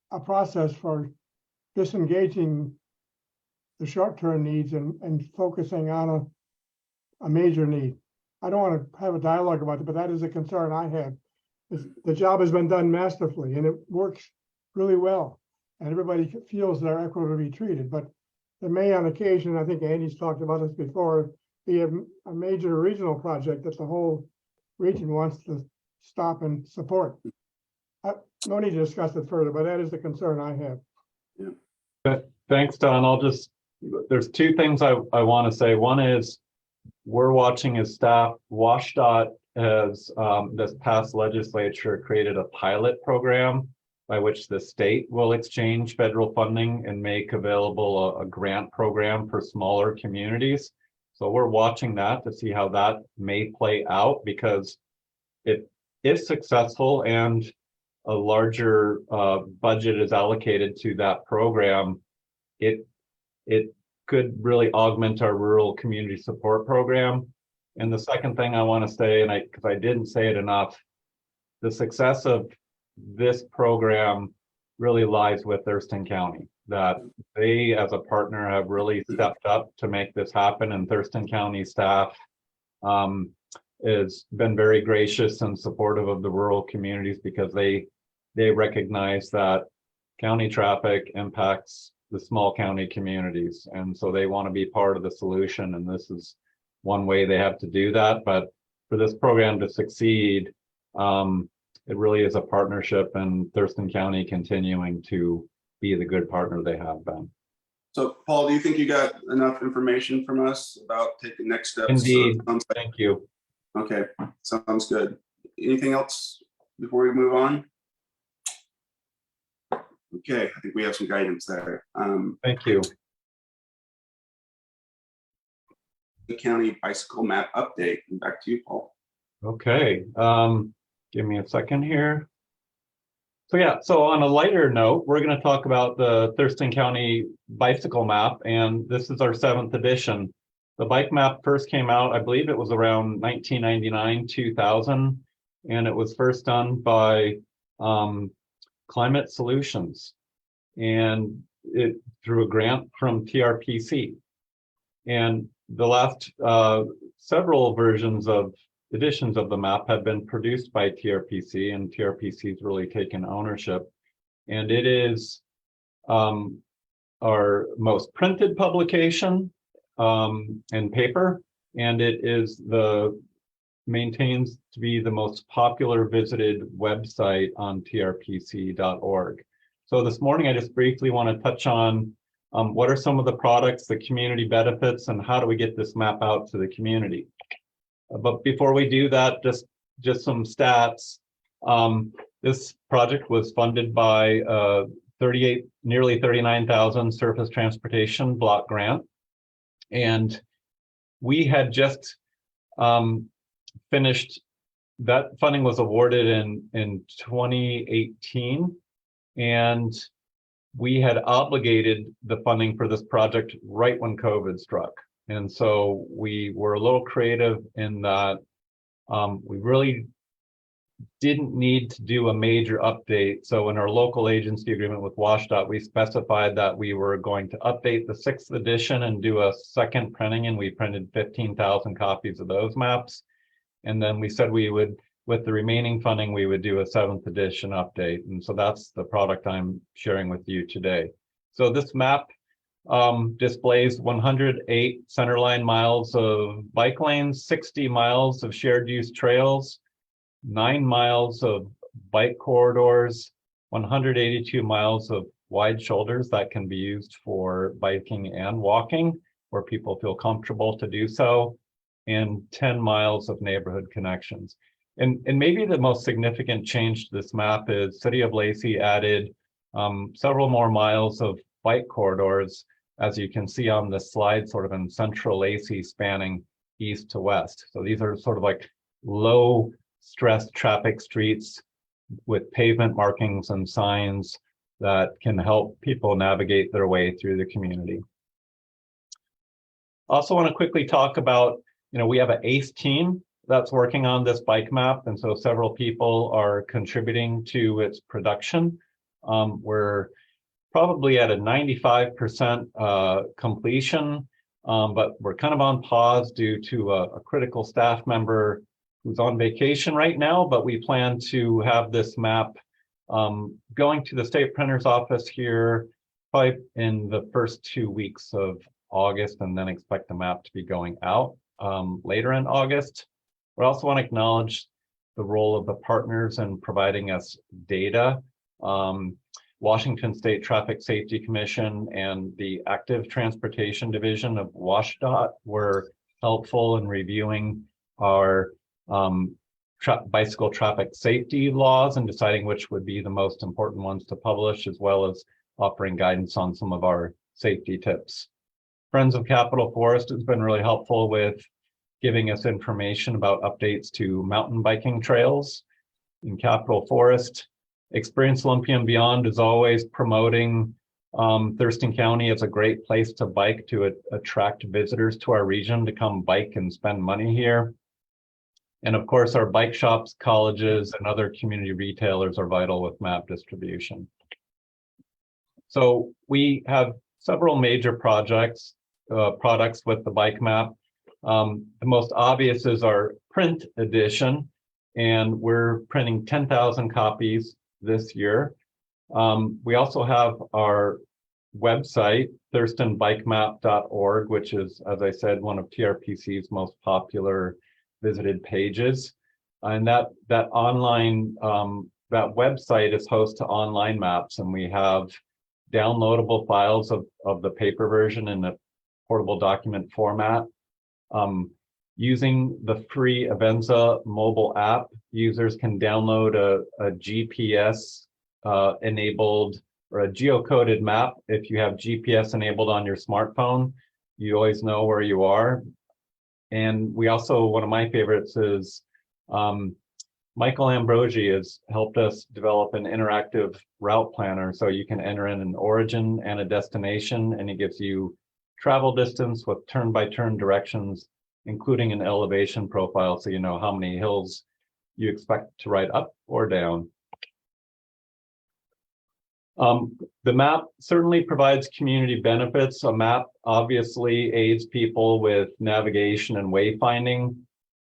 a process for disengaging the short-term needs and focusing on a major need. I don't want to have a dialogue about it, but that is a concern I have. The job has been done masterfully and it works really well. And everybody feels they're equitably treated, but there may on occasion, I think Andy's talked about this before, be a major regional project that the whole region wants to stop and support. No need to discuss it further, but that is the concern I have. But thanks, Don. There's two things I want to say. One is we're watching as staff. WashDOT has this past legislature created a pilot program by which the state will exchange federal funding and make available a grant program for smaller communities. So we're watching that to see how that may play out, because if successful and a larger budget is allocated to that program, it could really augment our rural community support program. And the second thing I want to say, and because I didn't say it enough, the success of this program really lies with Thurston County, that they as a partner have really stepped up to make this happen, and Thurston County staff has been very gracious and supportive of the rural communities, because they recognize that county traffic impacts the small county communities, and so they want to be part of the solution, and this is one way they have to do that. But for this program to succeed, it really is a partnership, and Thurston County continuing to be the good partner they have been. So Paul, do you think you got enough information from us about taking next steps? Indeed. Thank you. Okay, sounds good. Anything else before we move on? Okay, I think we have some guidance there. Thank you. The county bicycle map update. And back to you, Paul. Okay, give me a second here. So yeah, so on a lighter note, we're going to talk about the Thurston County bicycle map, and this is our 7th edition. The bike map first came out, I believe it was around 1999, 2000, and it was first done by Climate Solutions, and it through a grant from TRPC. And the last several editions of the map have been produced by TRPC, and TRPC's really taken ownership. And it is our most printed publication in paper, and it is maintains to be the most popular visited website on trpc.org. So this morning, I just briefly want to touch on what are some of the products, the community benefits, and how do we get this map out to the community? But before we do that, just some stats. This project was funded by nearly 39,000 Surface Transportation Block Grant. And we had just finished, that funding was awarded in 2018. And we had obligated the funding for this project right when COVID struck. And so we were a little creative in that we really didn't need to do a major update. So in our local agency agreement with WashDOT, we specified that we were going to update the 6th edition and do a second printing, and we printed 15,000 copies of those maps. And then we said we would, with the remaining funding, we would do a 7th edition update. And so that's the product I'm sharing with you today. So this map displays 108 centerline miles of bike lanes, 60 miles of shared use trails, 9 miles of bike corridors, 182 miles of wide shoulders that can be used for biking and walking, where people feel comfortable to do so, and 10 miles of neighborhood connections. And maybe the most significant change to this map is City of Lacey added several more miles of bike corridors, as you can see on this slide, sort of in central Lacey, spanning east to west. So these are sort of like low stress traffic streets with pavement markings and signs that can help people navigate their way through the community. Also want to quickly talk about, we have an ACE team that's working on this bike map, and so several people are contributing to its production. We're probably at a 95% completion, but we're kind of on pause due to a critical staff member who's on vacation right now, but we plan to have this map going to the state printer's office here probably in the first 2 weeks of August, and then expect the map to be going out later in August. We also want to acknowledge the role of the partners in providing us data. Washington State Traffic Safety Commission and the Active Transportation Division of WashDOT were helpful in reviewing our bicycle traffic safety laws and deciding which would be the most important ones to publish, as well as offering guidance on some of our safety tips. Friends of Capitol Forest has been really helpful with giving us information about updates to mountain biking trails in Capitol Forest. Experience Olympia and Beyond is always promoting Thurston County as a great place to bike to attract visitors to our region to come bike and spend money here. And of course, our bike shops, colleges, and other community retailers are vital with map distribution. So we have several major products with the bike map. The most obvious is our print edition, and we're printing 10,000 copies this year. We also have our website, thurstonbikemap.org, which is, as I said, one of TRPC's most popular visited pages. And that online, that website is host to online maps, and we have downloadable files of the paper version in a portable document format. Using the free Avenza mobile app, users can download a GPS enabled or a geocoded map. If you have GPS enabled on your smartphone, you always know where you are. And we also, one of my favorites is Michael Ambrosi has helped us develop an interactive route planner. So you can enter in an origin and a destination, and it gives you travel distance with turn-by-turn directions, including an elevation profile, so you know how many hills you expect to ride up or down. The map certainly provides community benefits. A map obviously aids people with navigation and wayfinding,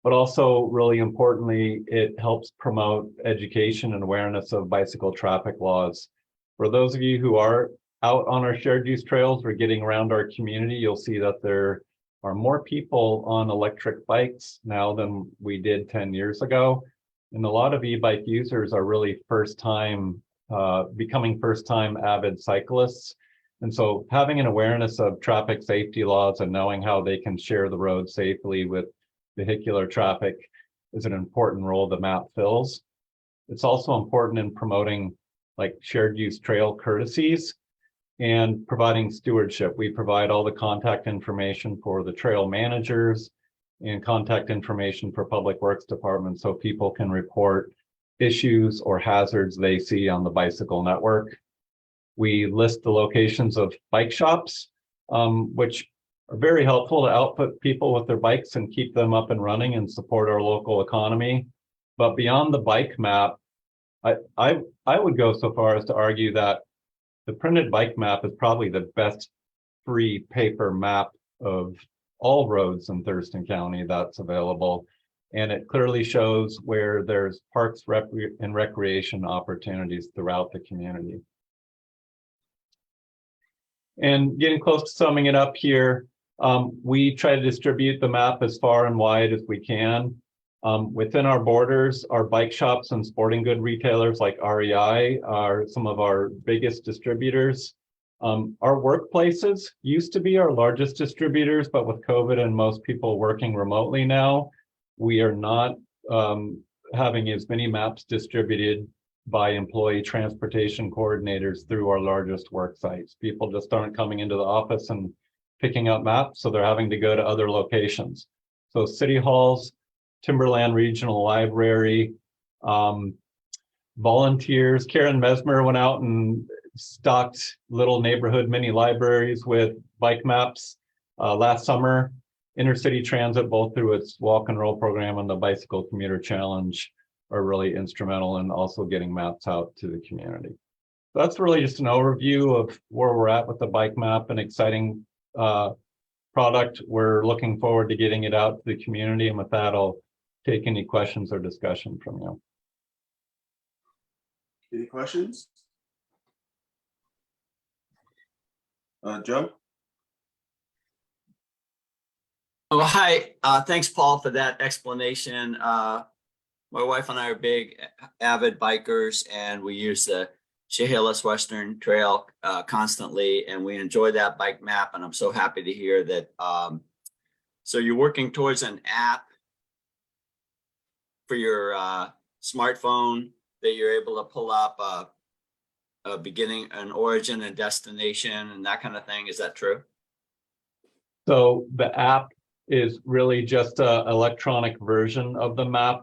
but also really importantly, it helps promote education and awareness of bicycle traffic laws. For those of you who are out on our shared use trails or getting around our community, you'll see that there are more people on electric bikes now than we did 10 years ago. And a lot of e-bike users are really becoming first-time avid cyclists. And so having an awareness of traffic safety laws and knowing how they can share the road safely with vehicular traffic is an important role the map fills. It's also important in promoting like shared use trail courtesies and providing stewardship. We provide all the contact information for the trail managers and contact information for public works departments so people can report issues or hazards they see on the bicycle network. We list the locations of bike shops, which are very helpful to outfit people with their bikes and keep them up and running and support our local economy. But beyond the bike map, I would go so far as to argue that the printed bike map is probably the best free paper map of all roads in Thurston County that's available. And it clearly shows where there's parks and recreation opportunities throughout the community. And getting close to summing it up here, we try to distribute the map as far and wide as we can. Within our borders, our bike shops and sporting good retailers like REI are some of our biggest distributors. Our workplaces used to be our largest distributors, but with COVID and most people working remotely now, we are not having as many maps distributed by employee transportation coordinators through our largest work sites. People just aren't coming into the office and picking up maps, so they're having to go to other locations. So city halls, Timberland Regional Library, volunteers. Karen Mesmer went out and stocked little neighborhood mini libraries with bike maps last summer. Intercity Transit, both through its walk and roll program and the Bicycle Commuter Challenge, are really instrumental in also getting maps out to the community. So that's really just an overview of where we're at with the bike map, an exciting product. We're looking forward to getting it out to the community. And with that, I'll take any questions or discussion from you. Any questions? Joe? Oh, hi. Thanks, Paul, for that explanation. My wife and I are big avid bikers, and we use the Chehalis Western Trail constantly, and we enjoy that bike map. And I'm so happy to hear that. So you're working towards an app for your smartphone that you're able to pull up a beginning, an origin and destination and that kind of thing. Is that true? So the app is really just an electronic version of the map.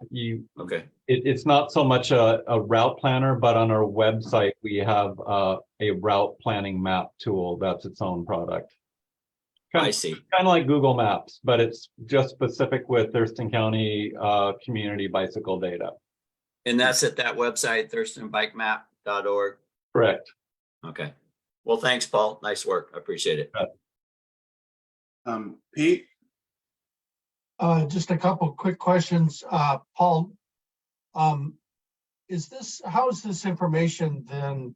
It's not so much a route planner, but on our website, we have a route planning map tool that's its own product. I see. Kind of like Google Maps, but it's just specific with Thurston County community bicycle data. And that's at that website, thurstonbikemap.org? Correct. Okay. Well, thanks, Paul. Nice work. I appreciate it. Pete? Just a couple quick questions. Paul, how is this information then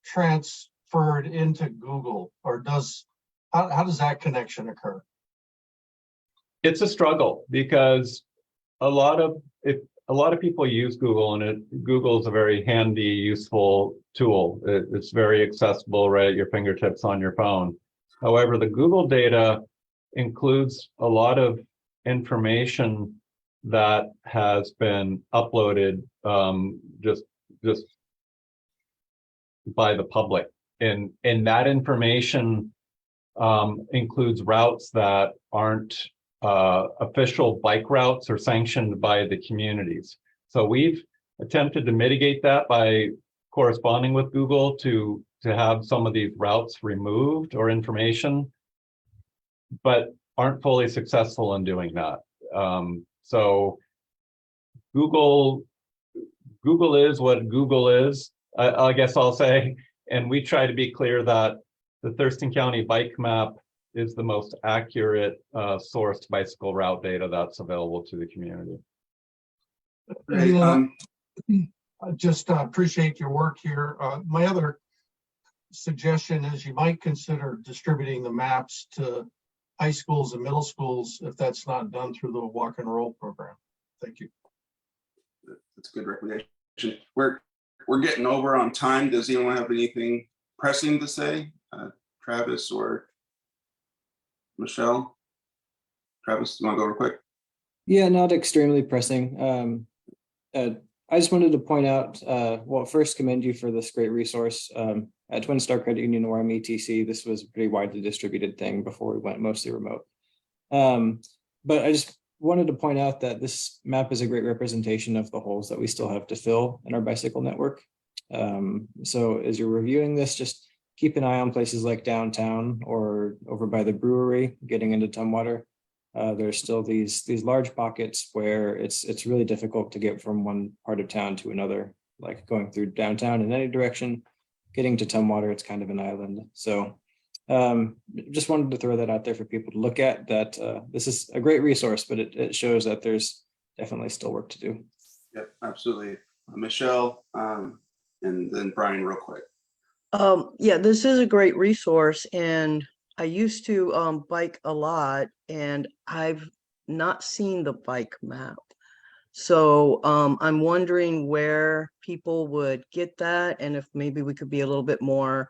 transferred into Google, or how does that connection occur? It's a struggle because a lot of people use Google, and Google is a very handy, useful tool. It's very accessible right at your fingertips on your phone. However, the Google data includes a lot of information that has been uploaded just by the public, and that information includes routes that aren't official bike routes or sanctioned by the communities. So we've attempted to mitigate that by corresponding with Google to have some of these routes removed or information, but aren't fully successful in doing that. So Google is what Google is, I guess I'll say, and we try to be clear that the Thurston County bike map is the most accurate sourced bicycle route data that's available to the community. Great. I just appreciate your work here. My other suggestion is you might consider distributing the maps to high schools and middle schools if that's not done through the walk and roll program. Thank you. That's a good recommendation. We're getting over on time. Does anyone have anything pressing to say? Travis or Michelle? Travis, you want to go real quick? Yeah, not extremely pressing. I just wanted to point out, well, first commend you for this great resource. At Twin Star Credit Union, where I'm ETC, this was a pretty widely distributed thing before we went mostly remote. But I just wanted to point out that this map is a great representation of the holes that we still have to fill in our bicycle network. So as you're reviewing this, just keep an eye on places like downtown or over by the brewery, getting into Tumwater. There's still these large pockets where it's really difficult to get from one part of town to another, like going through downtown in any direction. Getting to Tumwater, it's kind of an island. So just wanted to throw that out there for people to look at, that this is a great resource, but it shows that there's definitely still work to do. Yep, absolutely. Michelle, and then Brian real quick. Yeah, this is a great resource, and I used to bike a lot, and I've not seen the bike map. So I'm wondering where people would get that, and if maybe we could be a little bit more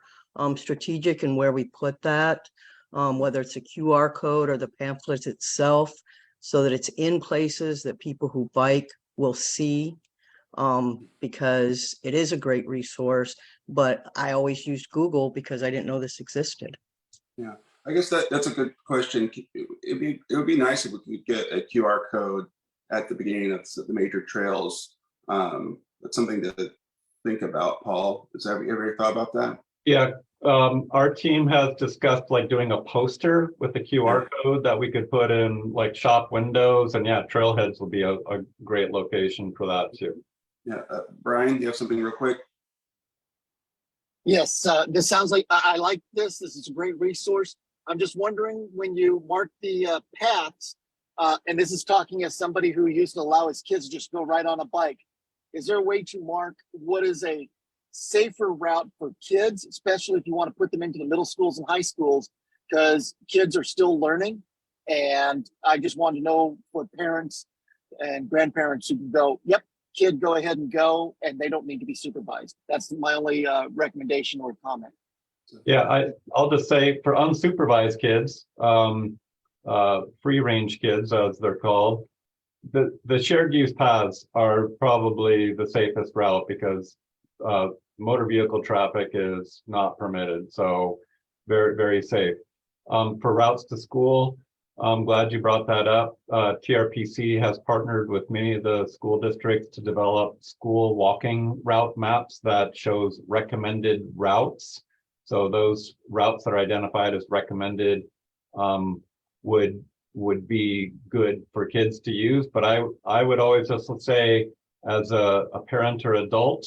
strategic in where we put that, whether it's a QR code or the pamphlet itself, so that it's in places that people who bike will see, because it is a great resource, but I always used Google because I didn't know this existed. Yeah, I guess that's a good question. It would be nice if we could get a QR code at the beginning of the major trails. That's something to think about. Paul, have you ever thought about that? Yeah, our team has discussed like doing a poster with a QR code that we could put in like shop windows, and yeah, trailheads will be a great location for that too. Yeah, Brian, do you have something real quick? Yes, this sounds like I like this. This is a great resource. I'm just wondering, when you mark the paths, and this is talking as somebody who used to allow his kids to just go right on a bike, is there a way to mark what is a safer route for kids, especially if you want to put them into the middle schools and high schools, because kids are still learning? And I just want to know for parents and grandparents who can go, yep, kid, go ahead and go, and they don't need to be supervised. That's my only recommendation or comment. Yeah, I'll just say for unsupervised kids, free range kids as they're called, the shared use paths are probably the safest route, because motor vehicle traffic is not permitted. So very, very safe. For routes to school, I'm glad you brought that up. TRPC has partnered with many of the school districts to develop school walking route maps that shows recommended routes. So those routes that are identified as recommended would be good for kids to use. But I would always just say, as a parent or adult,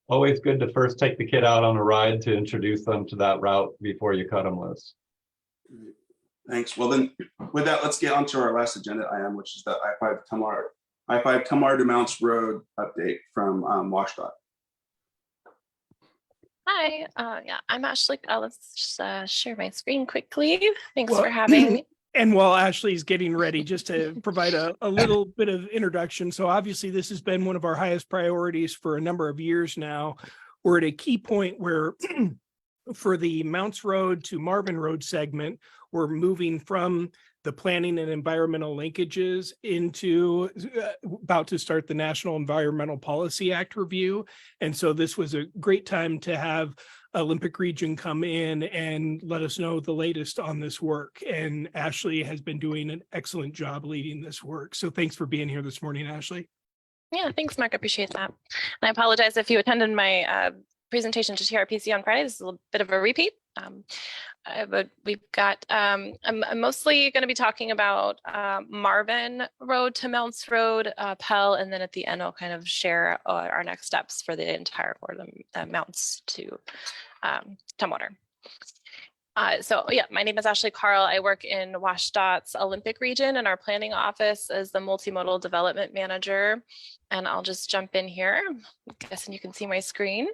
always good to first take the kid out on a ride to introduce them to that route before you cut them loose. Thanks. Well, then with that, let's get on to our last agenda item, which is the I-5 Tumwater to Mounts Road update from WashDOT. Hi, yeah, I'm Ashley. Let's just share my screen quickly. Thanks for having me. And while Ashley's getting ready, just to provide a little bit of introduction. So obviously this has been one of our highest priorities for a number of years now. We're at a key point where for the Mounts Road to Marvin Road segment, we're moving from the planning and environmental linkages into about to start the National Environmental Policy Act review. And so this was a great time to have Olympic Region come in and let us know the latest on this work. And Ashley has been doing an excellent job leading this work. So thanks for being here this morning, Ashley. Yeah, thanks, Mark. I appreciate that. And I apologize if you attended my presentation to TRPC on Friday. This is a little bit of a repeat. But we've got, I'm mostly going to be talking about Marvin Road to Mounts Road, Pell, and then at the end I'll kind of share our next steps for the entire, or the Mounts to Tumwater. So yeah, my name is Ashley Carl. I work in WashDOT's Olympic region in our planning office as the multimodal development manager. And I'll just jump in here. I'm guessing you can see my screen.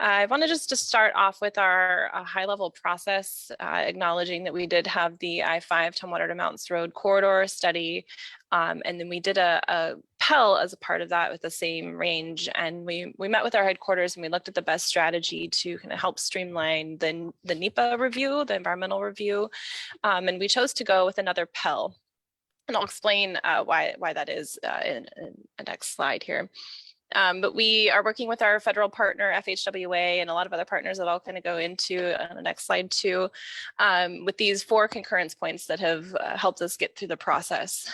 I wanted just to start off with our high level process, acknowledging that we did have the I-5 Tumwater to Mounts Road corridor study. And then we did a Pell as a part of that with the same range. And we met with our headquarters and we looked at the best strategy to kind of help streamline the NEPA review, the environmental review. And we chose to go with another Pell. And I'll explain why that is in the next slide here. But we are working with our federal partner, FHWA, and a lot of other partners that I'll kind of go into on the next slide too, with these 4 concurrence points that have helped us get through the process.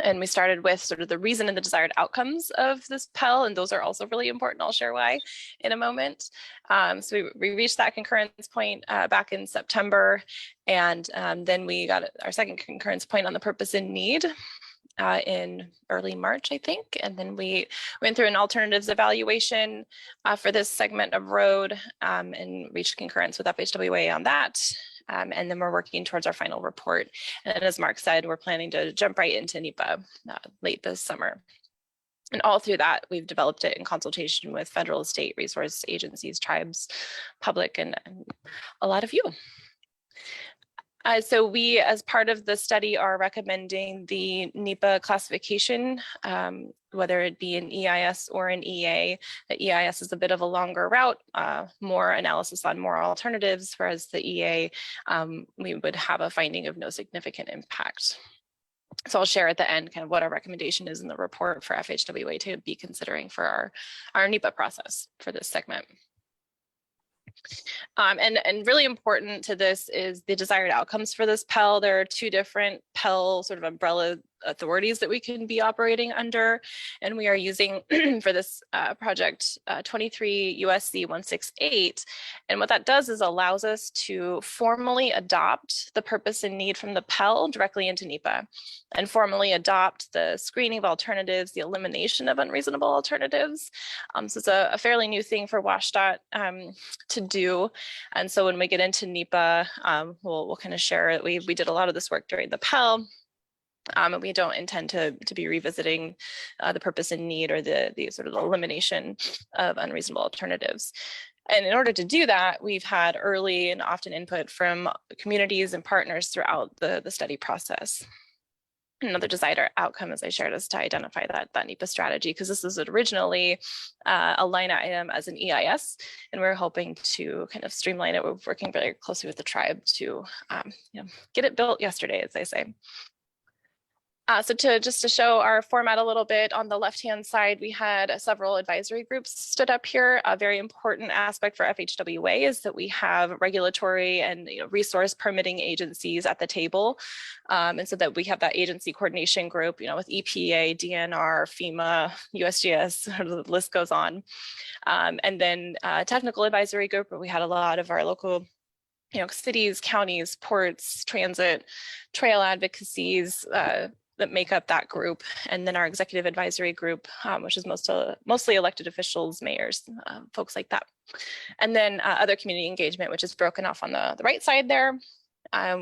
And we started with sort of the reason and the desired outcomes of this Pell, and those are also really important. I'll share why in a moment. So we reached that concurrence point back in September, and then we got our second concurrence point on the purpose and need in early March, I think. And then we went through an alternatives evaluation for this segment of road and reached concurrence with FHWA on that. And then we're working towards our final report. And as Mark said, we're planning to jump right into NEPA late this summer. And all through that, we've developed it in consultation with federal, state resource agencies, tribes, public, and a lot of you. So we, as part of the study, are recommending the NEPA classification, whether it be an EIS or an EA. The EIS is a bit of a longer route, more analysis on more alternatives, whereas the EA, we would have a finding of no significant impact. So I'll share at the end kind of what our recommendation is in the report for FHWA to be considering for our NEPA process for this segment. And really important to this is the desired outcomes for this Pell. There are 2 different Pell sort of umbrella authorities that we can be operating under. And we are using for this project 23 USC 168. And what that does is allows us to formally adopt the purpose and need from the Pell directly into NEPA and formally adopt the screening of alternatives, the elimination of unreasonable alternatives. So it's a fairly new thing for WashDOT to do. And so when we get into NEPA, we'll kind of share it. We did a lot of this work during the Pell. And we don't intend to be revisiting the purpose and need or the sort of elimination of unreasonable alternatives. And in order to do that, we've had early and often input from communities and partners throughout the study process. Another desired outcome, as I shared, is to identify that NEPA strategy, because this was originally a line item as an EIS, and we're hoping to kind of streamline it. We're working very closely with the tribe to get it built yesterday, as they say. So just to show our format a little bit, on the left-hand side, we had several advisory groups stood up here. A very important aspect for FHWA is that we have regulatory and resource permitting agencies at the table. And so that we have that agency coordination group, with EPA, DNR, FEMA, USGS, the list goes on. And then technical advisory group, where we had a lot of our local cities, counties, ports, transit, trail advocacies, that make up that group, and then our executive advisory group, which is mostly elected officials, mayors, folks like that. And then other community engagement, which is broken off on the right side there.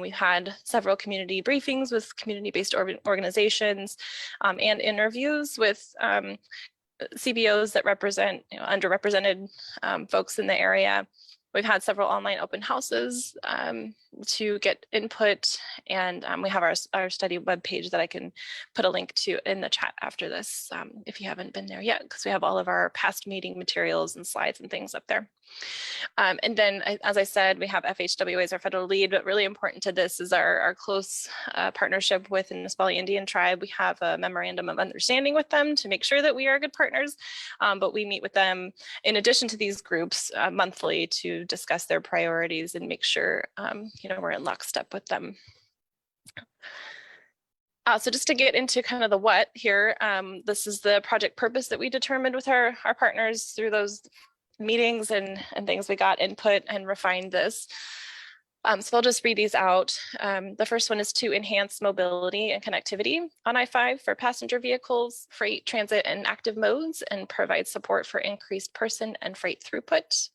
We've had several community briefings with community-based organizations and interviews with CBOs that represent underrepresented folks in the area. We've had several online open houses to get input, and we have our study webpage that I can put a link to in the chat after this if you haven't been there yet, because we have all of our past meeting materials and slides and things up there. And then, as I said, we have FHWA as our federal lead, but really important to this is our close partnership with the Nisqually Indian tribe. We have a memorandum of understanding with them to make sure that we are good partners, but we meet with them in addition to these groups monthly to discuss their priorities and make sure we're in lockstep with them. So just to get into kind of the what here, this is the project purpose that we determined with our partners through those meetings and things. We got input and refined this. So I'll just read these out. The first one is to enhance mobility and connectivity on I-5 for passenger vehicles, freight, transit, and active modes, and provide support for increased person and freight throughput.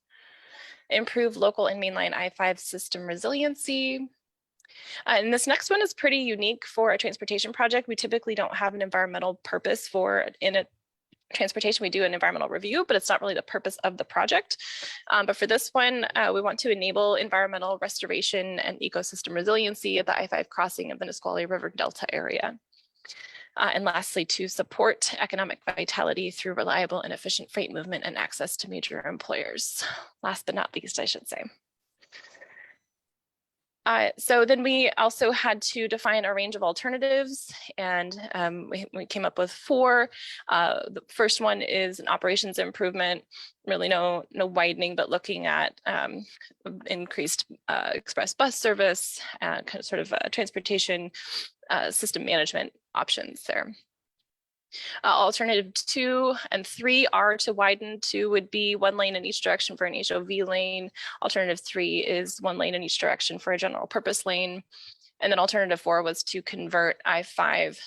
Improve local and mainline I-5 system resiliency. And this next one is pretty unique for a transportation project. We typically don't have an environmental purpose in a transportation. We do an environmental review, but it's not really the purpose of the project. But for this one, we want to enable environmental restoration and ecosystem resiliency at the I-5 crossing of the Nisqually River Delta area. And lastly, to support economic vitality through reliable and efficient freight movement and access to major employers. Last but not least, I should say. So then we also had to define a range of alternatives, and we came up with 4. The first one is an operations improvement, really no widening, but looking at increased express bus service, kind of sort of transportation system management options there. Alternative 2 and 3 are to widen. 2 would be 1 lane in each direction for an HOV lane. Alternative 3 is 1 lane in each direction for a general purpose lane. And then alternative 4 was to convert I-5,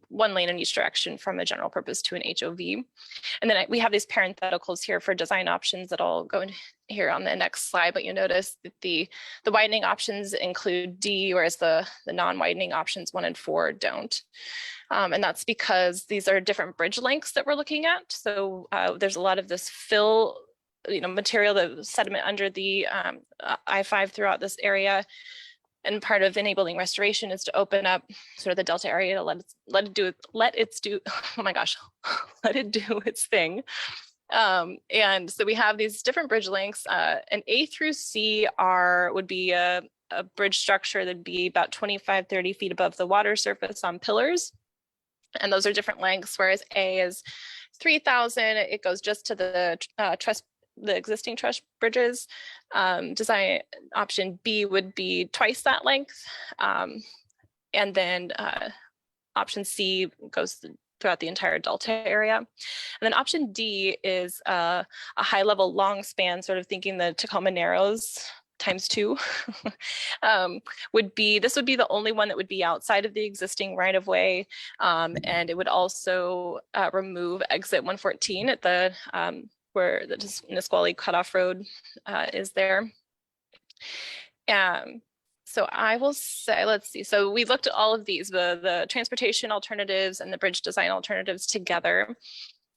1 lane in each direction from a general purpose to an HOV. And then we have these parentheticals here for design options that I'll go in here on the next slide, but you notice that the widening options include D, whereas the non-widening options 1 and 4 don't. And that's because these are different bridge lengths that we're looking at. So there's a lot of this fill, material, the sediment under the I-5 throughout this area. And part of enabling restoration is to open up sort of the Delta area to let it do its thing. And so we have these different bridge lengths, and A through C would be a bridge structure that'd be about 25-30 feet above the water surface on pillars. And those are different lengths, whereas A is 3,000. It goes just to the existing truss bridges. Design option B would be twice that length. And then option C goes throughout the entire Delta area. And then option D is a high level long span, sort of thinking the Tacoma Narrows ×2 would be the only one that would be outside of the existing right of way. And it would also remove exit 114 at the where the Nisqually Cutoff Road is there. So I will say, let's see. So we looked at all of these, the transportation alternatives and the bridge design alternatives together.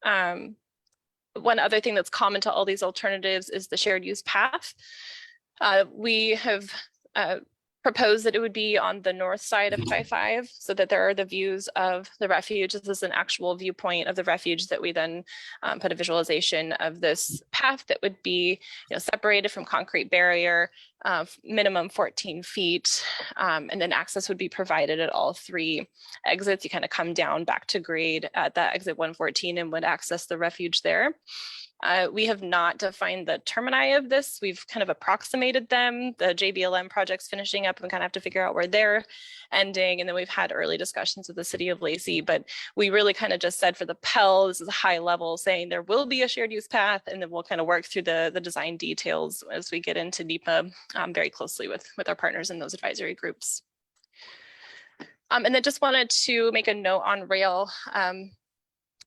One other thing that's common to all these alternatives is the shared use path. We have proposed that it would be on the north side of I-5 so that there are the views of the refuge. This is an actual viewpoint of the refuge that we then put a visualization of this path that would be separated from concrete barrier, minimum 14 feet. And then access would be provided at all 3 exits. You kind of come down back to grade at that exit 114 and would access the refuge there. We have not defined the termini of this. We've kind of approximated them. The JBLM project's finishing up and kind of have to figure out where they're ending. And then we've had early discussions with the city of Lacey, but we really kind of just said for the Pell, this is a high level saying there will be a shared use path, and then we'll kind of work through the design details as we get into NEPA very closely with our partners in those advisory groups. And then just wanted to make a note on rail.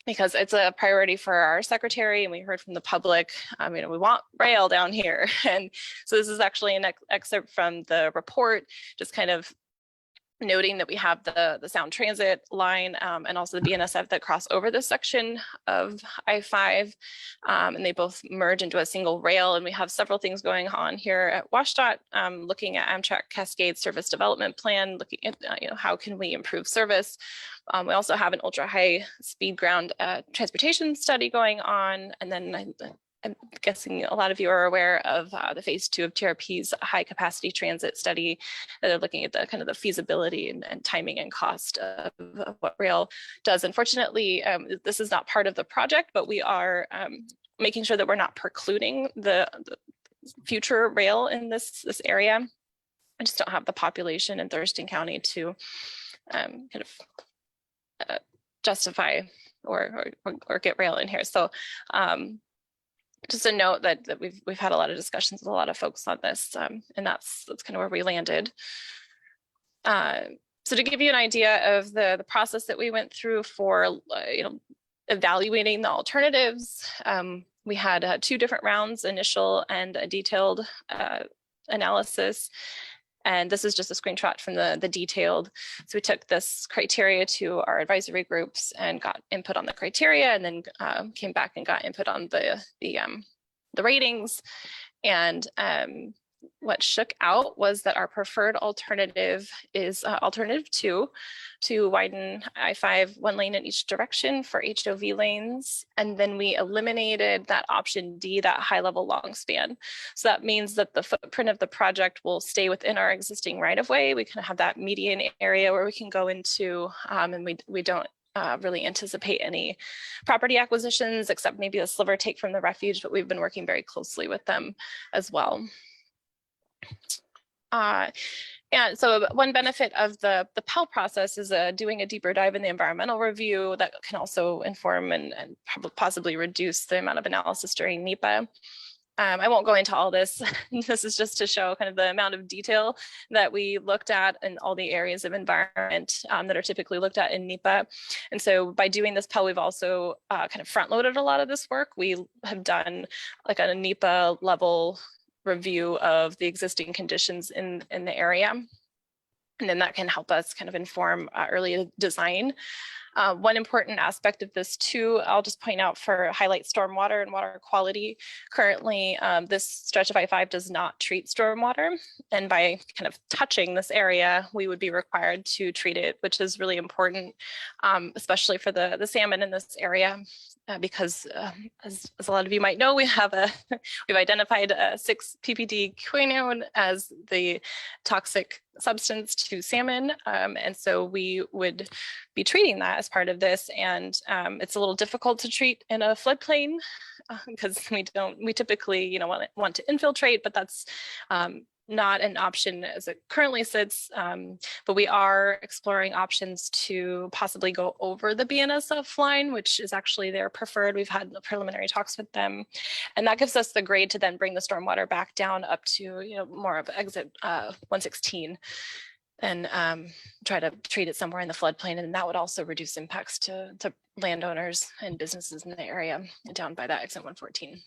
Because it's a priority for our secretary, and we heard from the public, we want rail down here. And so this is actually an excerpt from the report, just kind of noting that we have the Sound Transit line and also the BNSF that cross over this section of I-5, and they both merge into a single rail. And we have several things going on here at WashDOT, looking at Amtrak Cascade Service Development Plan, looking at how can we improve service. We also have an ultra high speed ground transportation study going on, and then I'm guessing a lot of you are aware of the phase 2 of TRP's high capacity transit study that are looking at the kind of the feasibility and timing and cost of what rail does. Unfortunately, this is not part of the project, but we are making sure that we're not precluding the future rail in this area. I just don't have the population in Thurston County to kind of justify or get rail in here. So just a note that we've had a lot of discussions with a lot of folks on this, and that's kind of where we landed. So to give you an idea of the process that we went through for evaluating the alternatives, we had 2 different rounds, initial and a detailed analysis. And this is just a screenshot from the detailed. So we took this criteria to our advisory groups and got input on the criteria, and then came back and got input on the ratings. And what shook out was that our preferred alternative is alternative 2, to widen I-5 1 lane in each direction for HOV lanes. And then we eliminated that option D, that high level long span. So that means that the footprint of the project will stay within our existing right of way. We can have that median area where we can go into, and we don't really anticipate any property acquisitions, except maybe a sliver take from the refuge, but we've been working very closely with them as well. And so one benefit of the Pell process is doing a deeper dive in the environmental review that can also inform and possibly reduce the amount of analysis during NEPA. I won't go into all this. This is just to show kind of the amount of detail that we looked at in all the areas of environment that are typically looked at in NEPA. And so by doing this Pell, we've also kind of front loaded a lot of this work. We have done like a NEPA level review of the existing conditions in the area. And then that can help us kind of inform early design. One important aspect of this too, I'll just point out for highlight stormwater and water quality. Currently, this stretch of I-5 does not treat stormwater. And by kind of touching this area, we would be required to treat it, which is really important, especially for the salmon in this area. Because as a lot of you might know, we've identified 6 ppd quinone as the toxic substance to salmon, and so we would be treating that as part of this. And it's a little difficult to treat in a floodplain because we typically want to infiltrate, but that's not an option as it currently sits, but we are exploring options to possibly go over the BNSF line, which is actually their preferred. We've had preliminary talks with them, and that gives us the grade to then bring the stormwater back down up to more of exit 116 and try to treat it somewhere in the floodplain. And that would also reduce impacts to landowners and businesses in the area down by that exit 114.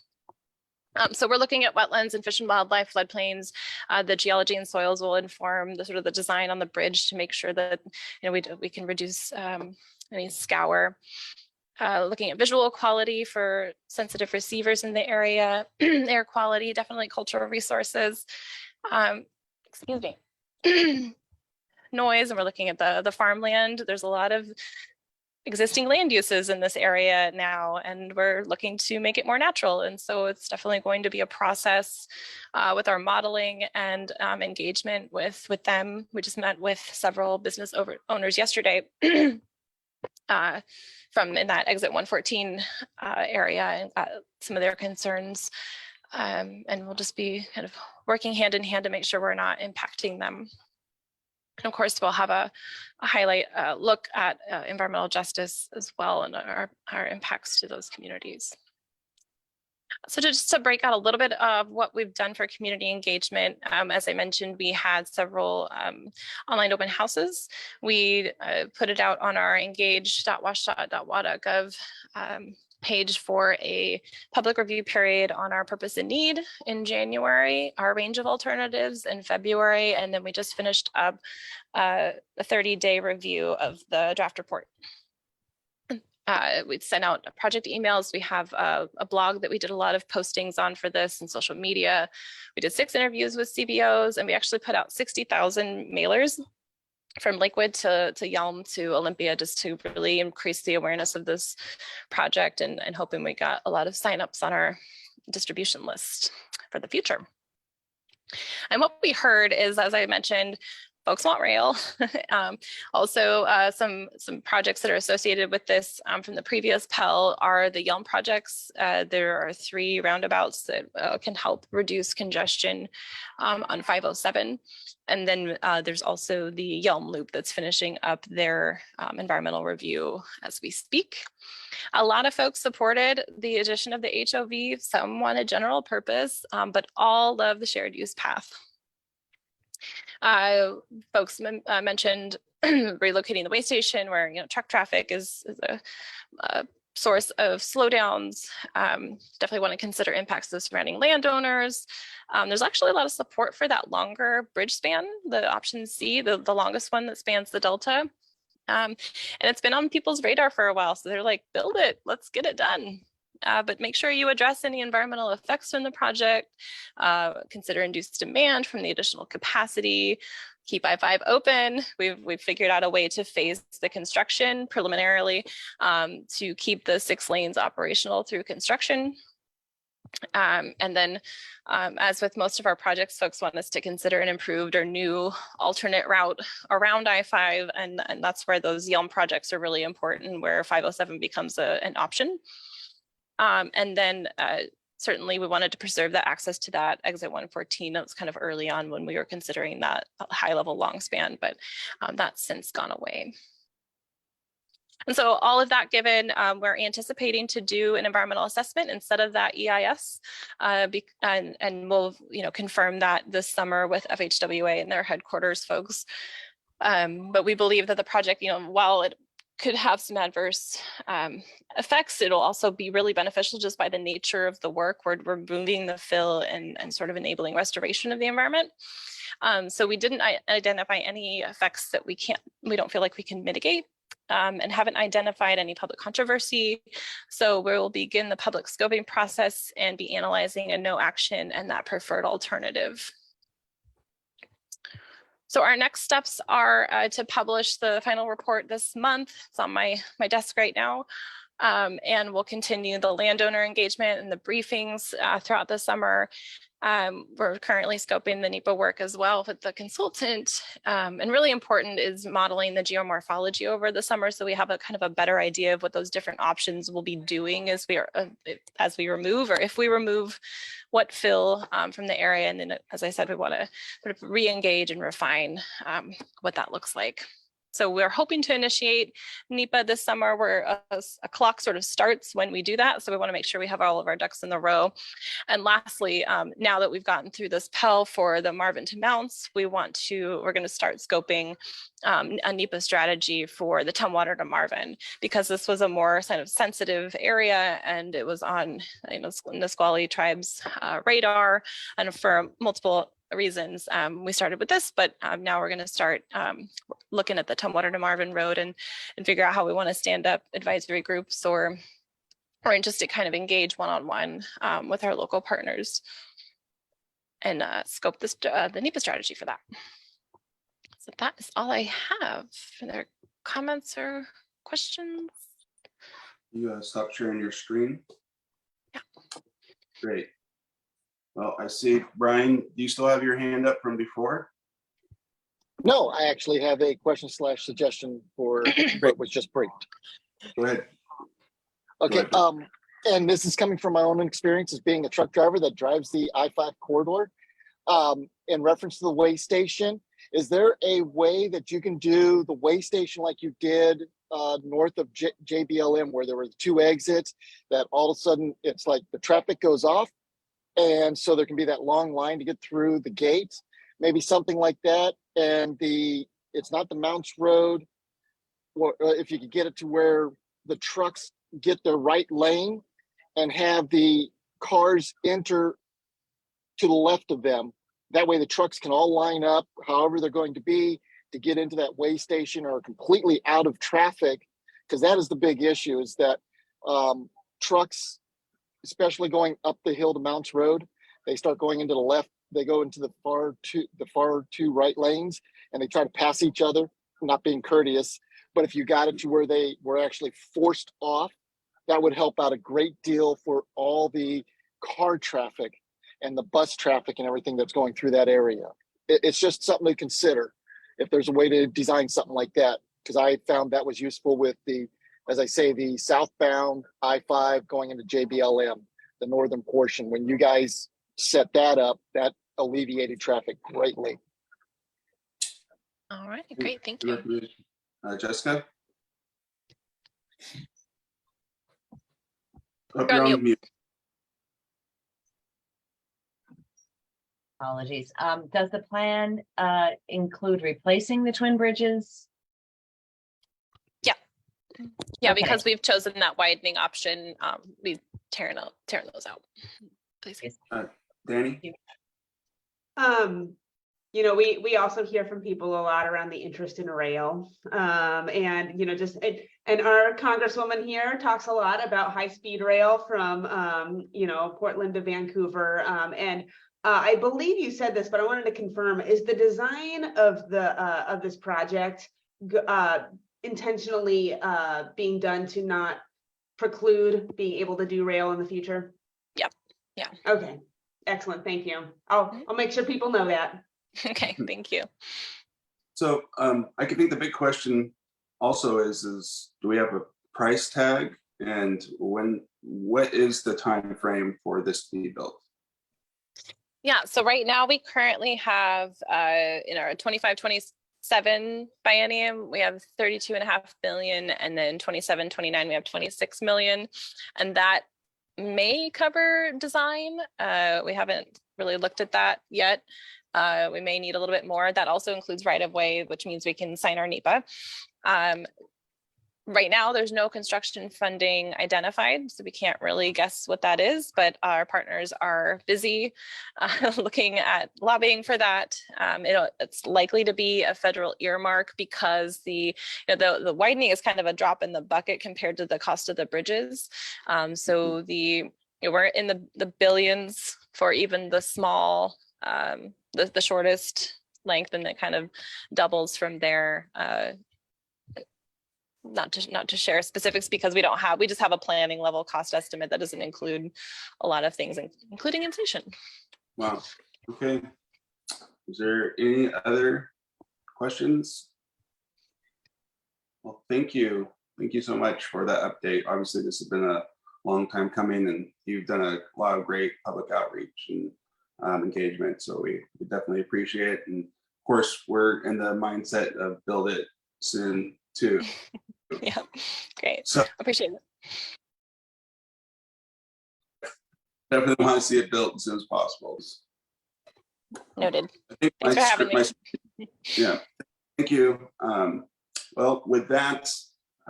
So we're looking at wetlands and fish and wildlife, floodplains. The geology and soils will inform the sort of the design on the bridge to make sure that we can reduce any scour. Looking at visual quality for sensitive receivers in the area, air quality, definitely cultural resources. Excuse me. Noise, and we're looking at the farmland. There's a lot of existing land uses in this area now, and we're looking to make it more natural. And so it's definitely going to be a process with our modeling and engagement with them. We just met with several business owners yesterday from in that exit 114 area, and got some of their concerns. And we'll just be kind of working hand in hand to make sure we're not impacting them. And of course, we'll have a highlight look at environmental justice as well, and our impacts to those communities. So just to break out a little bit of what we've done for community engagement, as I mentioned, we had several online open houses. We put it out on our engage.washta.wa.gov page for a public review period on our purpose and need in January, our range of alternatives in February, and then we just finished up a 30-day review of the draft report. We'd sent out project emails. We have a blog that we did a lot of postings on for this and social media. We did 6 interviews with CBOs, and we actually put out 60,000 mailers from Lakewood to Yelm to Olympia, just to really increase the awareness of this project, and hoping we got a lot of signups on our distribution list for the future. And what we heard is, as I mentioned, folks want rail. Also, some projects that are associated with this from the previous Pell are the Yelm projects. There are 3 roundabouts that can help reduce congestion on 507. And then there's also the Yelm Loop that's finishing up their environmental review as we speak. A lot of folks supported the addition of the HOV. Some wanted general purpose, but all love the shared use path. Folks mentioned relocating the weigh station where, you know, truck traffic is a source of slowdowns. Definitely want to consider impacts to the surrounding landowners. There's actually a lot of support for that longer bridge span, the option C, the longest one that spans the Delta. And it's been on people's radar for a while. So they're like, build it, let's get it done. But make sure you address any environmental effects from the project, consider induced demand from the additional capacity, keep I-5 open. We've figured out a way to phase the construction preliminarily to keep the 6 lanes operational through construction. And then as with most of our projects, folks want us to consider an improved or new alternate route around I-5. And that's where those Yelm projects are really important, where 507 becomes an option. And then certainly we wanted to preserve that access to that exit 114. That was kind of early on when we were considering that high level long span, but that's since gone away. And so all of that given, we're anticipating to do an environmental assessment instead of that EIS, and we'll confirm that this summer with FHWA and their headquarters folks. But we believe that the project, while it could have some adverse effects, it'll also be really beneficial just by the nature of the work. We're removing the fill and sort of enabling restoration of the environment. So we didn't identify any effects that we don't feel like we can mitigate. And haven't identified any public controversy. So we will begin the public scoping process and be analyzing a no action and that preferred alternative. So our next steps are to publish the final report this month. It's on my desk right now. And we'll continue the landowner engagement and the briefings throughout the summer. We're currently scoping the NEPA work as well with the consultant. And really important is modeling the geomorphology over the summer, so we have a kind of a better idea of what those different options will be doing as we remove, or if we remove what fill from the area. And then, as I said, we want to sort of re-engage and refine what that looks like. So we're hoping to initiate NEPA this summer, where a clock sort of starts when we do that. So we want to make sure we have all of our ducks in the row. And lastly, now that we've gotten through this PEL for the Marvin to Mounts, we're going to start scoping a NEPA strategy for the Tumwater to Marvin, because this was a more kind of sensitive area and it was on Nisqually tribe's radar, and for multiple reasons we started with this, but now we're going to start looking at the Tumwater to Marvin Road and figure out how we want to stand up advisory groups or just to kind of engage one-on-one with our local partners and scope this the NEPA strategy for that. So that is all I have. Are there comments or questions? You stop sharing your screen? Yeah. Great. Well, I see, Brian, do you still have your hand up from before? No, I actually have a question / suggestion for what was just briefed. Go ahead. Okay, and this is coming from my own experience as being a truck driver that drives the I-5 corridor. In reference to the weigh station, is there a way that you can do the weigh station like you did north of JBLM, where there were 2 exits, that all of a sudden it's like the traffic goes off, and so there can be that long line to get through the gate, maybe something like that. And it's not the Mounts Road, or if you could get it to where the trucks get their right lane and have the cars enter to the left of them. That way the trucks can all line up however they're going to be to get into that weigh station or completely out of traffic. Because that is the big issue, is that trucks, especially going up the hill to Mounts Road, they start going into the left. They go into the far two right lanes, and they try to pass each other, not being courteous. But if you got it to where they were actually forced off, that would help out a great deal for all the car traffic and the bus traffic and everything that's going through that area. It's just something to consider if there's a way to design something like that, because I found that was useful with as I say, the southbound I-5 going into JBLM, the northern portion. When you guys set that up, that alleviated traffic greatly. All right, great, thank you. Jessica? Oh, You're on you're on mute. Apologies. Does the plan include replacing the twin bridges? Yeah, Okay. because we've chosen that widening option, we tearing those out. Please. Danny? You know, we also hear from people a lot around the interest in rail. And, you know, and our Congresswoman here talks a lot about high-speed rail from, you know, Portland to Vancouver. And I believe you said this, but I wanted to confirm, is the design of this project intentionally being done to not preclude being able to do rail in the future? Yep. Yeah. Okay. Excellent. Thank you. I'll make sure people know that. Okay. Thank you. So I can think the big question also is do we have a price tag, and what is the time frame for this to be built? Yeah. So right now we currently have in our 25-27 biennium, we have 32.5 billion, and then 27-29 we have 26 million, and that may cover design. We haven't really looked at that yet. We may need a little bit more. That also includes right of way, which means we can sign our NEPA. Right now, there's no construction funding identified, so we can't really guess what that is, but our partners are busy looking at lobbying for that. It's likely to be a federal earmark because the widening is kind of a drop in the bucket compared to the cost of the bridges. So we're in the billions for even the small, the shortest length, and it kind of doubles from there. Not to share specifics because we just have a planning level cost estimate that doesn't include a lot of things, including inflation. Wow. Okay. Is there any other questions? Well, thank you. Thank you so much for that update. Obviously, this has been a long time coming, and you've done a lot of great public outreach and engagement. So we definitely appreciate it. And of course, we're in the mindset of build it soon too. Yeah, great. So appreciate it. Definitely want to see it built as soon as possible. Noted. I think Thanks for having me. Yeah, thank you. Well, with that,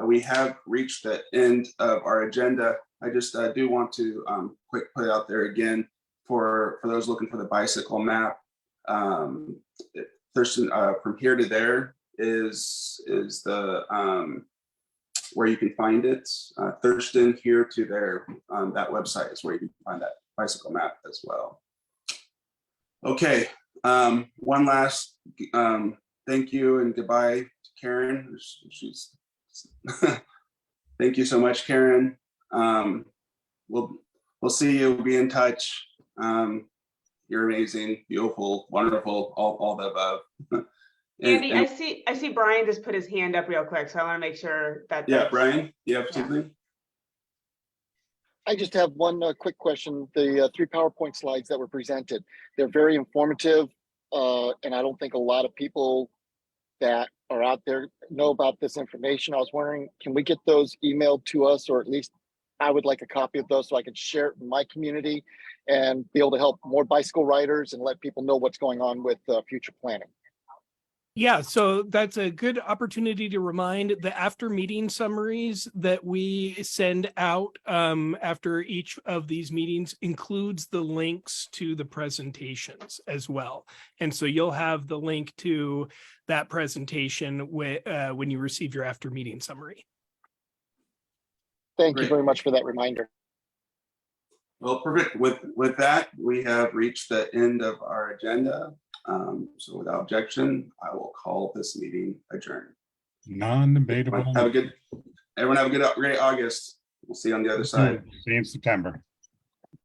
we have reached the end of our agenda. I just do want to quick put it out there again for those looking for the bicycle map. Thurston, from here to there is the where you can find it. Thurston here to there, that website is where you can find that bicycle map as well. Okay, one last thank you and goodbye to Karen. She's thank you so much, Karen. We'll see you. We'll be in touch. You're amazing, beautiful, wonderful, all the above. Andy, I see Brian just put his hand up real quick, so I want to make sure that. Yeah, Brian, you have something? I just have one quick question. The 3 PowerPoint slides that were presented, they're very informative, and I don't think a lot of people that are out there know about this information. I was wondering, can we get those emailed to us, or at least I would like a copy of those so I can share it in my community and be able to help more bicycle riders and let people know what's going on with future planning. Yeah, so that's a good opportunity to remind the after meeting summaries that we send out after each of these meetings includes the links to the presentations as well. And so you'll have the link to that presentation when you receive your after meeting summary. Thank you very much for that reminder. Well, perfect. With that, we have reached the end of our agenda. So without objection, I will call this meeting adjourned. Non-debatable. Everyone have a great August. We'll see you on the other side. See you in September.